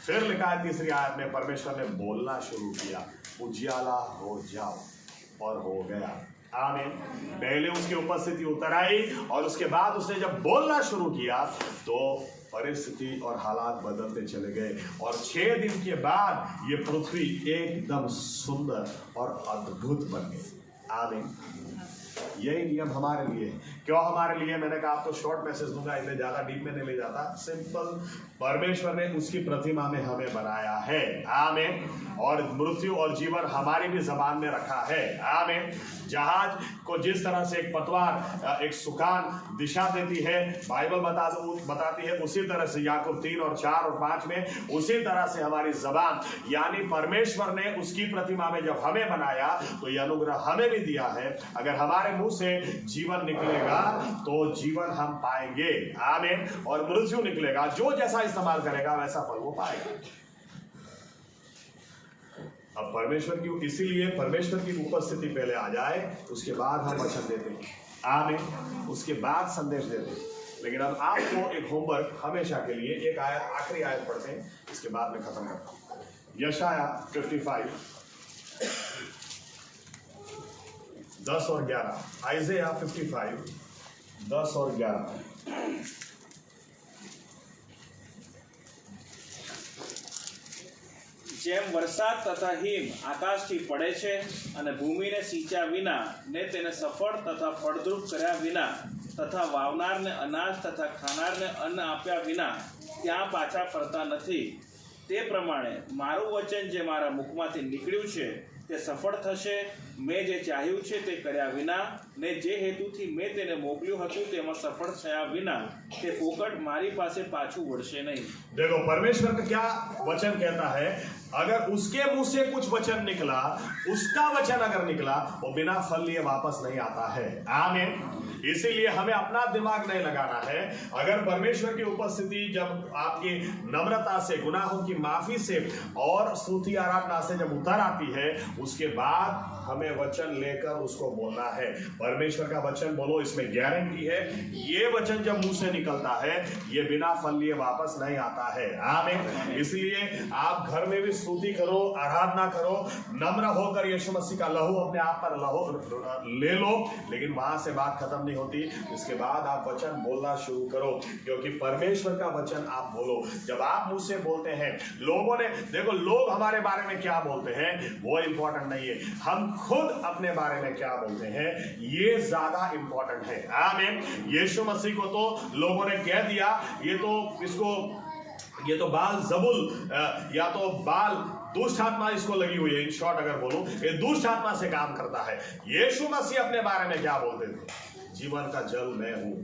फिर लिखा है तीसरी आयत में, परमेश्वर ने बोलना शुरू किया, उजियाला हो जाओ, और हो गया। आमीन। पहले उसकी उपस्थिति उतर आई और उसके बाद उसने जब बोलना शुरू किया तो परिस्थिति और हालात बदलते चले गए, और 6 दिन के बाद ये पृथ्वी एकदम सुंदर और अद्भुत बन गई। आमीन। यही नियम हमारे लिए। क्यों हमारे लिए? मैंने कहा आपको शॉर्ट मैसेज दूंगा, इसलिए ज्यादा डीप में नहीं ले जाता। सिंपल, परमेश्वर ने उसकी प्रतिमा में हमें बनाया है। आमीन। और मृत्यु और जीवन हमारी भी जबान में रखा है। आमीन। जहाज को जिस तरह से एक पतवार, एक सुकान दिशा देती है, बाइबल बताती है, उसी तरह से याकूब 3 और 4 और 5 में, उसी तरह से हमारी जबान, यानी परमेश्वर ने उसकी प्रतिमा में जब हमें बनाया तो यह अनुग्रह हमें भी दिया है। अगर हमारे मुंह से जीवन निकलेगा तो जीवन हम पाएंगे। आमीन। और मृत्यु निकलेगा, जो जैसा इस्तेमाल करेगा वैसा फल वो पाएगा। अब परमेश्वर की, इसीलिए परमेश्वर की उपस्थिति पहले आ जाए, उसके बाद हम वचन देते हैं। आमीन। उसके बाद संदेश देते हैं। लेकिन अब आपको एक होमवर्क हमेशा के लिए, एक आयत, आखिरी आयत पढ़ते हैं, इसके बाद में खत्म करता हूं। यशाया 55 10 और 11। आइज़ाया 55 10 और 11। જેમ વરસાદ તથા હિમ આકાશથી પડે છે અને ભૂમિને સિંચ્યા વિના ને તેને સફળ તથા ફળદ્રુપ કર્યા વિના તથા વાવનારને અનાજ તથા ખાનારને અન્ન આપ્યા વિના ત્યાં પાછા ફરતા નથી, તે પ્રમાણે મારું વચન જે મારા મુખમાંથી નીકળ્યું છે તે સફળ થશે। મેં જે ચાહ્યું છે તે કર્યા વિના ને જે હેતુથી મેં તેને મોકલ્યું હતું તેમાં સફળ થયા વિના તે ફોકટ મારી પાસે પાછું વળશે નહીં। देखो परमेश्वर का क्या वचन कहता है, अगर उसके मुंह से कुछ वचन निकला, उसका वचन अगर निकला, वो बिना फल लिए वापस नहीं आता है। आमीन। इसीलिए हमें अपना दिमाग नहीं लगाना है। अगर परमेश्वर की उपस्थिति जब आपकी नम्रता से, गुनाहों की माफी से और स्तुति आराधना से जब उतर आती है, उसके बाद हमें वचन लेकर उसको बोलना है। परमेश्वर का वचन बोलो, इसमें गारंटी है। ये वचन जब मुंह से निकलता है, ये बिना फल लिए वापस नहीं आता है। आमीन। इसलिए आप घर में भी स्तुति करो, आराधना करो, नम्र होकर यीशु मसीह का लहू अपने आप पर ले लो, लेकिन वहां से बात खत्म नहीं होती। इसके बाद आप वचन बोलना शुरू करो, क्योंकि परमेश्वर का वचन आप बोलो। जब आप मुंह से बोलते हैं, लोगों ने, देखो लोग हमारे बारे में क्या बोलते हैं वो इंपॉर्टेंट नहीं है, हम खुद अपने बारे में क्या बोलते हैं ये ज्यादा इंपॉर्टेंट है। आमीन। यीशु मसीह को तो लोगों ने कह दिया, ये तो बाल जबुल, या तो बाल दुष्ट आत्मा इसको लगी हुई है। इन शॉर्ट अगर बोलूं, ये दुष्ट आत्मा से काम करता है। यीशु मसीह अपने बारे में क्या बोलते थे? जीवन का जल मैं हूं।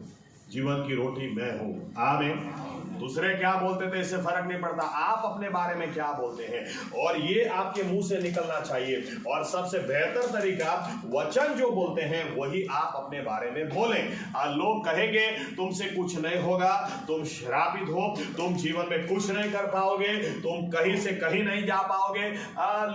जीवन की रोटी मैं हूं। आमीन। दूसरे क्या बोलते थे इससे फर्क नहीं पड़ता, आप अपने बारे में क्या बोलते हैं और ये आपके मुंह से निकलना चाहिए। और सबसे बेहतर तरीका वचन जो बोलते हैं वही आप अपने बारे में बोलें। लोग कहेंगे तुमसे कुछ नहीं होगा, तुम श्रापित हो, तुम जीवन में कुछ नहीं कर पाओगे, तुम कहीं से कहीं नहीं जा पाओगे।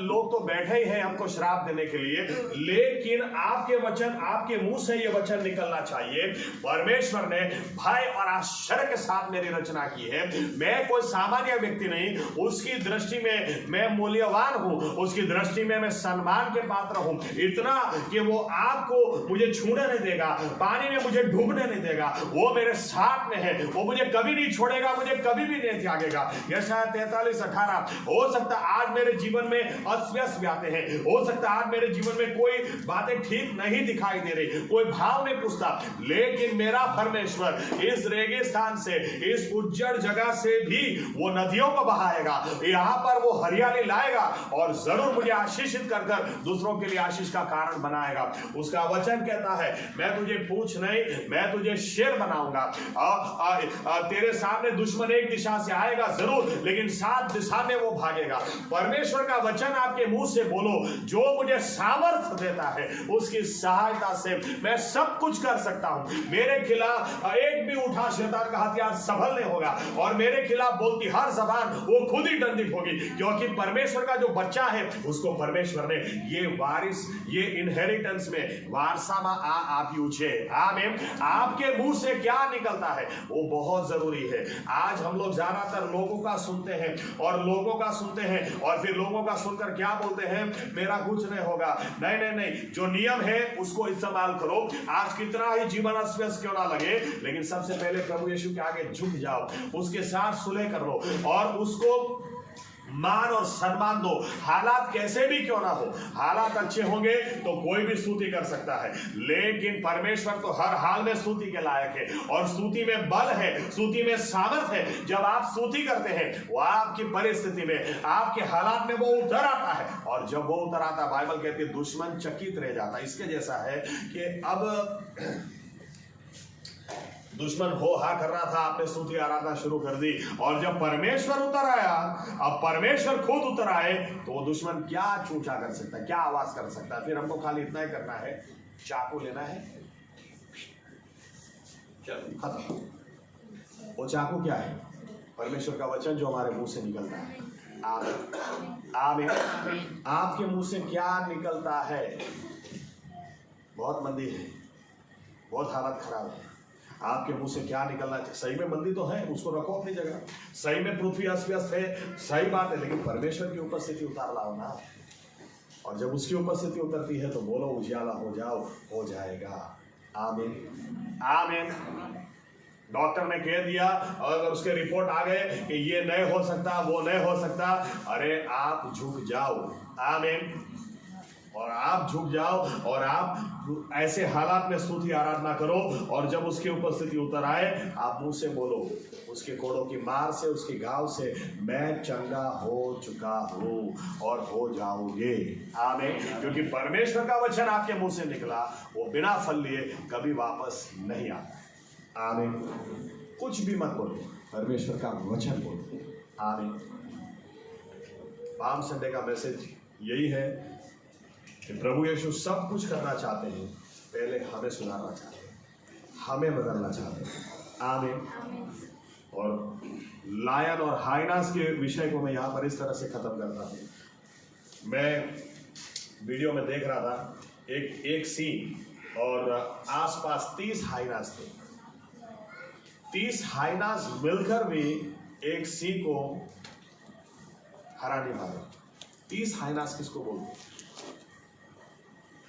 लोग तो बैठे ही हैं हमको श्राप देने के लिए, लेकिन आपके वचन, आपके मुंह से ये वचन निकलना चाहिए, परमेश्वर ने भय और आश्चर्य के साथ मेरी रचना की है, मैं कोई सामान्य व्यक्ति नहीं, उसकी दृष्टि में मैं मूल्यवान हूं, उसकी दृष्टि में मैं सम्मान के पात्र हूं, इतना कि वो आपको मुझे छूने नहीं देगा, पानी में मुझे डूबने नहीं देगा, वो मेरे साथ में है, वो मुझे कभी नहीं छोड़ेगा, मुझे कभी भी नहीं त्यागेगा। यशायाह 43:18। हो सकता आज मेरे जीवन में अस्वस्थ आते हैं, हो सकता आज मेरे जीवन में कोई बातें ठीक नहीं दिखाई दे रही, कोई भाव नहीं पूछता, लेकिन मेरा परमेश्वर इस रेगिस्तान से, इस उज्जड़ जगह से भी वो नदियों को बहाएगा, यहां पर वो हरियाली लाएगा और जरूर मुझे आशीषित कर कर दूसरों के लिए आशीष का कारण बनाएगा। उसका वचन कहता है मैं तुझे पूछ नहीं, मैं तुझे शेर बनाऊंगा। तेरे सामने दुश्मन एक दिशा से आएगा जरूर, लेकिन 7 दिशा में वो भागेगा। परमेश्वर का वचन आपके मुंह से बोलो, जो मुझे सामर्थ्य देता है उसकी सहायता से मैं सब कुछ कर सकता हूं। मेरे खिलाफ एक भी उठा शैतान का हथियार सफल नहीं होगा और मेरे खिलाफ बोलती हर जबान वो खुद ही दंडित होगी, क्योंकि परमेश्वर का जो बच्चा है उसको परमेश्वर ने ये वारिस, ये इनहेरिटेंस में वारसा में आप यूचे। आमीन। आपके मुंह से क्या निकलता है वो बहुत जरूरी है। आज हम लोग ज्यादातर लोगों का सुनते हैं और लोगों का सुनते हैं और फिर लोगों का सुनकर क्या बोलते हैं, मेरा कुछ नहीं होगा। नहीं नहीं नहीं, जो नियम है उसको इस्तेमाल करो। आज कितना ही जीवन अस्वस्थ क्यों ना लगे, लेकिन सबसे पहले प्रभु यीशु के आगे झुक जाओ, उसके साथ सुलह कर लो और उसको मान और सम्मान दो। हालात कैसे भी क्यों ना हो, हालात अच्छे होंगे तो कोई भी स्तुति कर सकता है, लेकिन परमेश्वर तो हर हाल में स्तुति के लायक है और स्तुति में बल है, स्तुति में सामर्थ है। जब आप स्तुति करते हैं वो आपकी परिस्थिति में, आपके हालात में वो उतर आता है, और जब वो उतर आता, बाइबल कहती है दुश्मन चकित रह जाता है। इसके जैसा है कि अब दुश्मन हो हा कर रहा था, आपने स्तुति आराधना शुरू कर दी, और जब परमेश्वर उतर आया, अब परमेश्वर खुद उतर आए, तो वो दुश्मन क्या चूचा कर सकता है, क्या आवाज कर सकता है। फिर हमको खाली इतना ही करना है, चाकू लेना है, खत्म। वो चाकू क्या है? परमेश्वर का वचन जो हमारे मुंह से निकलता है। आमीन। आपके मुंह से क्या निकलता है? बहुत मंदी है, बहुत हालत खराब है, आपके मुंह से क्या निकलना चाहिए? सही में मंदी तो है, उसको रखो अपनी जगह, सही में पृथ्वी अस्त-व्यस्त है, सही बात है, लेकिन परमेश्वर की उपस्थिति उतार लाओ ना। और जब उसकी उपस्थिति उतरती है तो बोलो उजियाला हो जाओ, हो जाएगा। आमीन। आमीन। डॉक्टर ने कह दिया, अगर उसके रिपोर्ट आ गए कि ये नहीं हो सकता, वो नहीं हो सकता, अरे आप झुक जाओ। आमीन। और आप झुक जाओ और आप ऐसे हालात में स्तुति आराधना करो, और जब उसकी उपस्थिति उतर आए आप मुंह से बोलो, उसके कोड़ों की मार से, उसके घाव से मैं चंगा हो चुका हूं और हो जाओगे। आमीन। क्योंकि परमेश्वर का वचन आपके मुंह से निकला, वो बिना फल लिए कभी वापस नहीं आता। आमीन। कुछ भी मत बोलो, परमेश्वर का वचन बोलो। आमीन। पाम संडे का मैसेज यही है कि प्रभु यीशु सब कुछ करना चाहते हैं, पहले हमें सुधारना चाहते हैं, हमें बदलना चाहते हैं। आमीन। और लायन और हाइनास के विषय को मैं यहाँ पर इस तरह से खत्म करता हूँ। मैं वीडियो में देख रहा था एक सीन, और आसपास 30 हाइनास थे। 30 हाइनास मिलकर भी एक सी को हरा नहीं पाया। 30 हाइनास किसको बोलते हैं?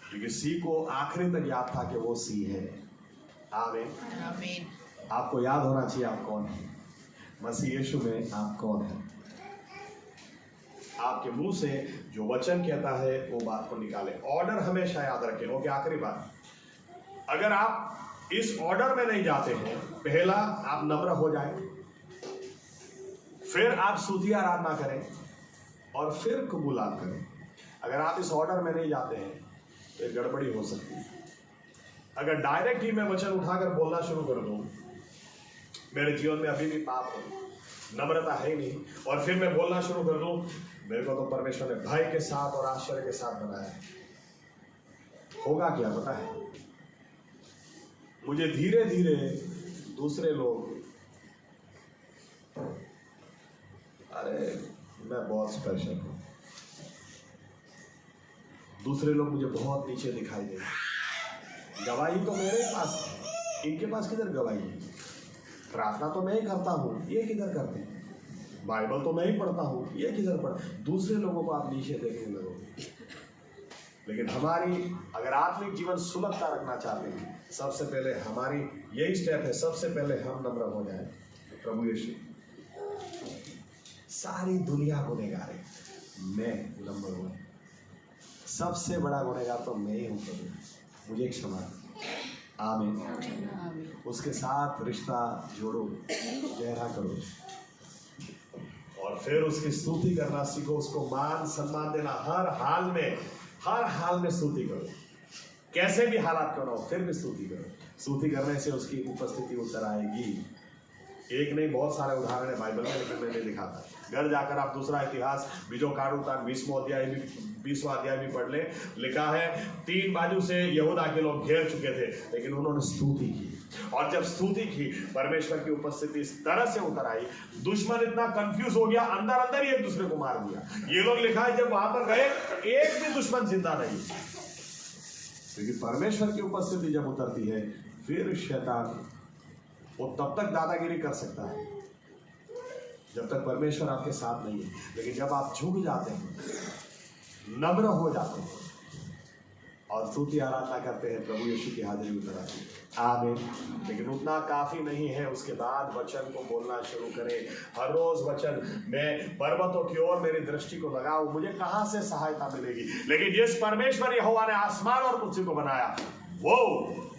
क्योंकि सी को आखिरी तक याद था कि वो सी है। आमीन। आमीन। आपको याद होना चाहिए आप कौन है, मसीह यीशु में आप कौन है। आपके मुंह से जो वचन कहता है वो बात को निकाले। ऑर्डर हमेशा याद रखें। ओके, आखिरी बात, अगर आप इस ऑर्डर में नहीं जाते हैं, पहला आप नम्र हो जाए, फिर आप स्तुति आराधना करें और फिर कबूलात करें। अगर आप इस ऑर्डर में नहीं जाते हैं तो गड़बड़ी हो सकती है। अगर डायरेक्ट ही मैं वचन उठाकर बोलना शुरू कर दूं मेरे जीवन में अभी भी पाप है, नम्रता है ही नहीं, और फिर मैं बोलना शुरू कर दूं मेरे को तो परमेश्वर ने भय के साथ और आश्चर्य के साथ बनाया है, होगा क्या पता है? मुझे धीरे धीरे दूसरे लोग, अरे मैं बहुत स्पेशल हूं, दूसरे लोग मुझे बहुत नीचे दिखाई देंगे। गवाही तो मेरे पास है, इनके पास किधर गवाही है? प्रार्थना तो मैं ही करता हूं, ये किधर करते हैं? बाइबल तो मैं ही पढ़ता हूं, ये किधर पढ़? दूसरे लोगों को आप नीचे देखने लगोगे। लेकिन हमारी अगर आत्मिक जीवन सुलभता रखना चाहते हैं, सबसे पहले हमारी यही स्टेप है, सबसे पहले हम नम्र हो जाए। प्रभु यीशु, सारी दुनिया गुनहगार है, मैं नम्र हूं, सबसे बड़ा गुनहगार तो मैं ही हूं, प्रभु मुझे क्षमा। आमीन। उसके साथ रिश्ता जोड़ो, गहरा करो, और फिर उसकी स्तुति करना सीखो, उसको मान सम्मान देना, हर हाल में स्तुति करो, कैसे भी हालात क्यों ना हो, फिर भी स्तुति करो। स्तुति करने से उसकी उपस्थिति उतर आएगी। एक नहीं, बहुत सारे उदाहरण है बाइबल में, लेकिन मैंने लिखा था। घर जाकर आप दूसरा इतिहास बीजों काटू तक 20वां अध्याय भी पढ़ ले। लिखा है 3 बाजू से यहूदा के लोग घेर चुके थे, लेकिन उन्होंने स्तुति की, और जब स्तुति की, परमेश्वर की उपस्थिति इस तरह से उतर आई, दुश्मन इतना कंफ्यूज हो गया, अंदर ही एक दूसरे को मार दिया। ये लोग लिखा है जब वहां पर गए, एक भी दुश्मन जिंदा नहीं, क्योंकि परमेश्वर की उपस्थिति जब उतरती है, फिर शैतान वो तब तक दादागिरी कर सकता है जब तक परमेश्वर आपके साथ नहीं है। लेकिन जब आप झुक जाते हैं, नम्र हो जाते हैं और स्तुति आराधना करते हैं, प्रभु यीशु की हाजिरी उतर आती है। आमीन। लेकिन उतना काफी नहीं है, उसके बाद वचन को बोलना शुरू करें, हर रोज वचन। मैं पर्वतों की ओर मेरी दृष्टि को लगाऊं, मुझे कहां से सहायता मिलेगी? लेकिन जिस परमेश्वर यहोवा ने आसमान और पृथ्वी को बनाया, वो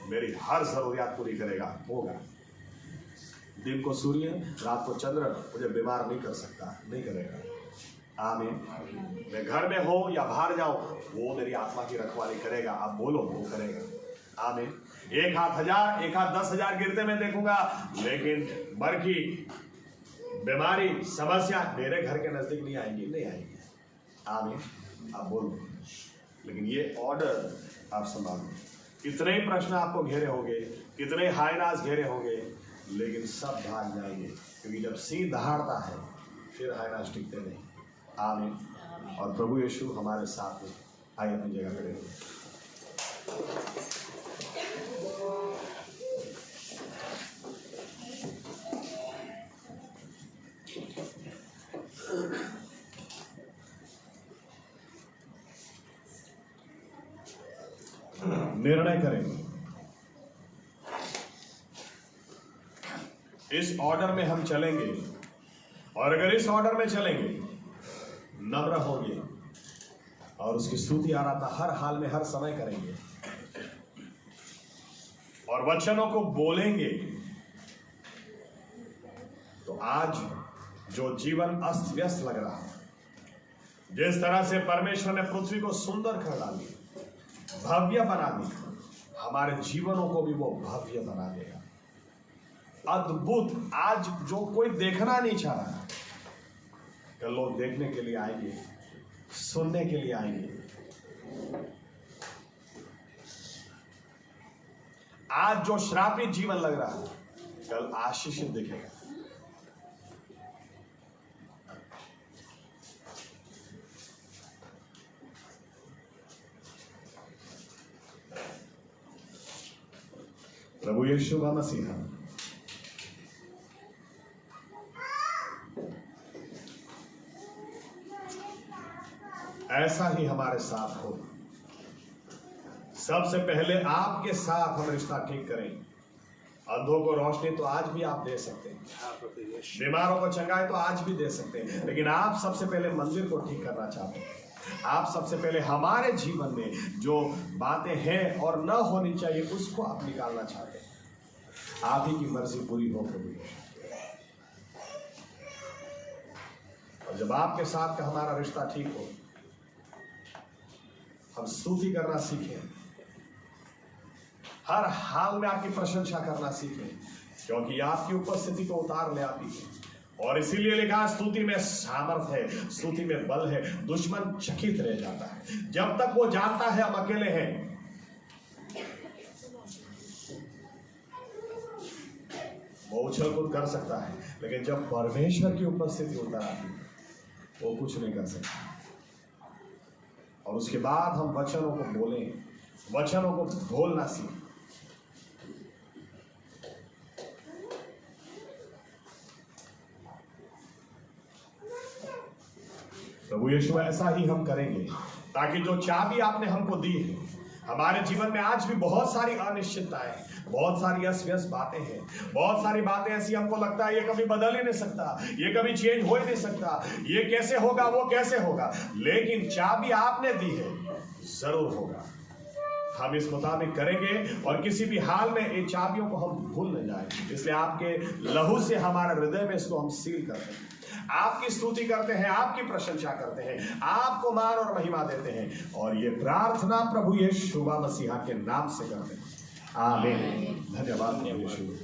मेरी हर जरूरियात पूरी करेगा। होगा, दिन को सूर्य, रात को चंद्र मुझे बीमार नहीं कर सकता, नहीं करेगा। आमीन। मैं घर में हो या बाहर जाऊं, वो मेरी आत्मा की रखवाली करेगा। आप बोलो, वो करेगा। आमीन। एक हाथ 1000, एक हाथ 10,000 गिरते मैं देखूंगा, लेकिन बरकी बीमारी समस्या मेरे घर के नजदीक नहीं आएंगी, नहीं आएंगी। आमीन। आप बोलो। लेकिन ये ऑर्डर आप संभालो। कितने ही प्रश्न आपको घेरे होंगे, कितने हायनास घेरे होंगे, लेकिन सब भाग जाएंगे, क्योंकि जब सिंह दहाड़ता है, फिर हायनास टिकते नहीं। आमीन। और प्रभु यीशु हमारे साथ में। आइए अपनी जगह खड़े हो। निर्णय करें, इस ऑर्डर में हम चलेंगे, और अगर इस ऑर्डर में चलेंगे, नम्र होंगे और उसकी स्तुति आराधना हर हाल में हर समय करेंगे, और वचनों को बोलेंगे, तो आज जो जीवन अस्त व्यस्त लग रहा है, जिस तरह से परमेश्वर ने पृथ्वी को सुंदर कर डाली, भव्य बना दी, हमारे जीवनों को भी वो भव्य बना देगा। अद्भुत। आज जो कोई देखना नहीं चाह रहा, कल लोग देखने के लिए आएंगे, सुनने के लिए आएंगे। आज जो श्रापित जीवन लग रहा है, कल आशीषित दिखेगा। प्रभु यीशु का मसीहा, ऐसा ही हमारे साथ हो। सबसे पहले आपके साथ हम रिश्ता ठीक करें। अंधों को रोशनी तो आज भी आप दे सकते हैं, बीमारों को चंगाई तो आज भी दे सकते हैं, लेकिन आप सबसे पहले मंदिर को ठीक करना चाहते हैं। आप सबसे पहले हमारे जीवन में जो बातें हैं और न होनी चाहिए, उसको आप निकालना चाहते हैं। आप ही की मर्जी पूरी हो प्रभु। और जब आपके साथ का हमारा रिश्ता ठीक हो, हम स्तुति करना सीखें, हर हाल में आपकी प्रशंसा करना सीखें, क्योंकि आपकी उपस्थिति को उतार ले आती है। और इसीलिए लिखा, स्तुति में सामर्थ है, स्तुति में बल है। दुश्मन चकित रह जाता है जब तक वो जानता है हम अकेले हैं। वो उछल कूद कर सकता है, लेकिन जब परमेश्वर की उपस्थिति उतर आती है वो कुछ नहीं कर सकता। और उसके बाद हम वचनों को बोलें, वचनों को बोलना सीखें। प्रभु यीशु, ऐसा ही हम करेंगे ताकि जो चाबी आपने हमको दी है, हमारे जीवन में आज भी बहुत सारी अनिश्चितताएं, बहुत सारी अस्त-व्यस्त बातें हैं, बहुत सारी बातें ऐसी हमको लगता है ये कभी बदल ही नहीं सकता, ये कभी चेंज हो ही नहीं सकता, ये कैसे होगा, वो कैसे होगा। लेकिन चाबी आपने दी है, जरूर होगा। हम इस मुताबिक करेंगे और किसी भी हाल में इन चाबियों को हम भूल न जाए। इसलिए आपके लहू से हमारे हृदय में इसको हम सील करते हैं, आपकी स्तुति करते हैं, आपकी प्रशंसा करते हैं, आपको मान और महिमा देते हैं। और ये प्रार्थना प्रभु यीशु मसीह के नाम से करते हैं। आमीन। धन्यवाद प्रभु यीशु।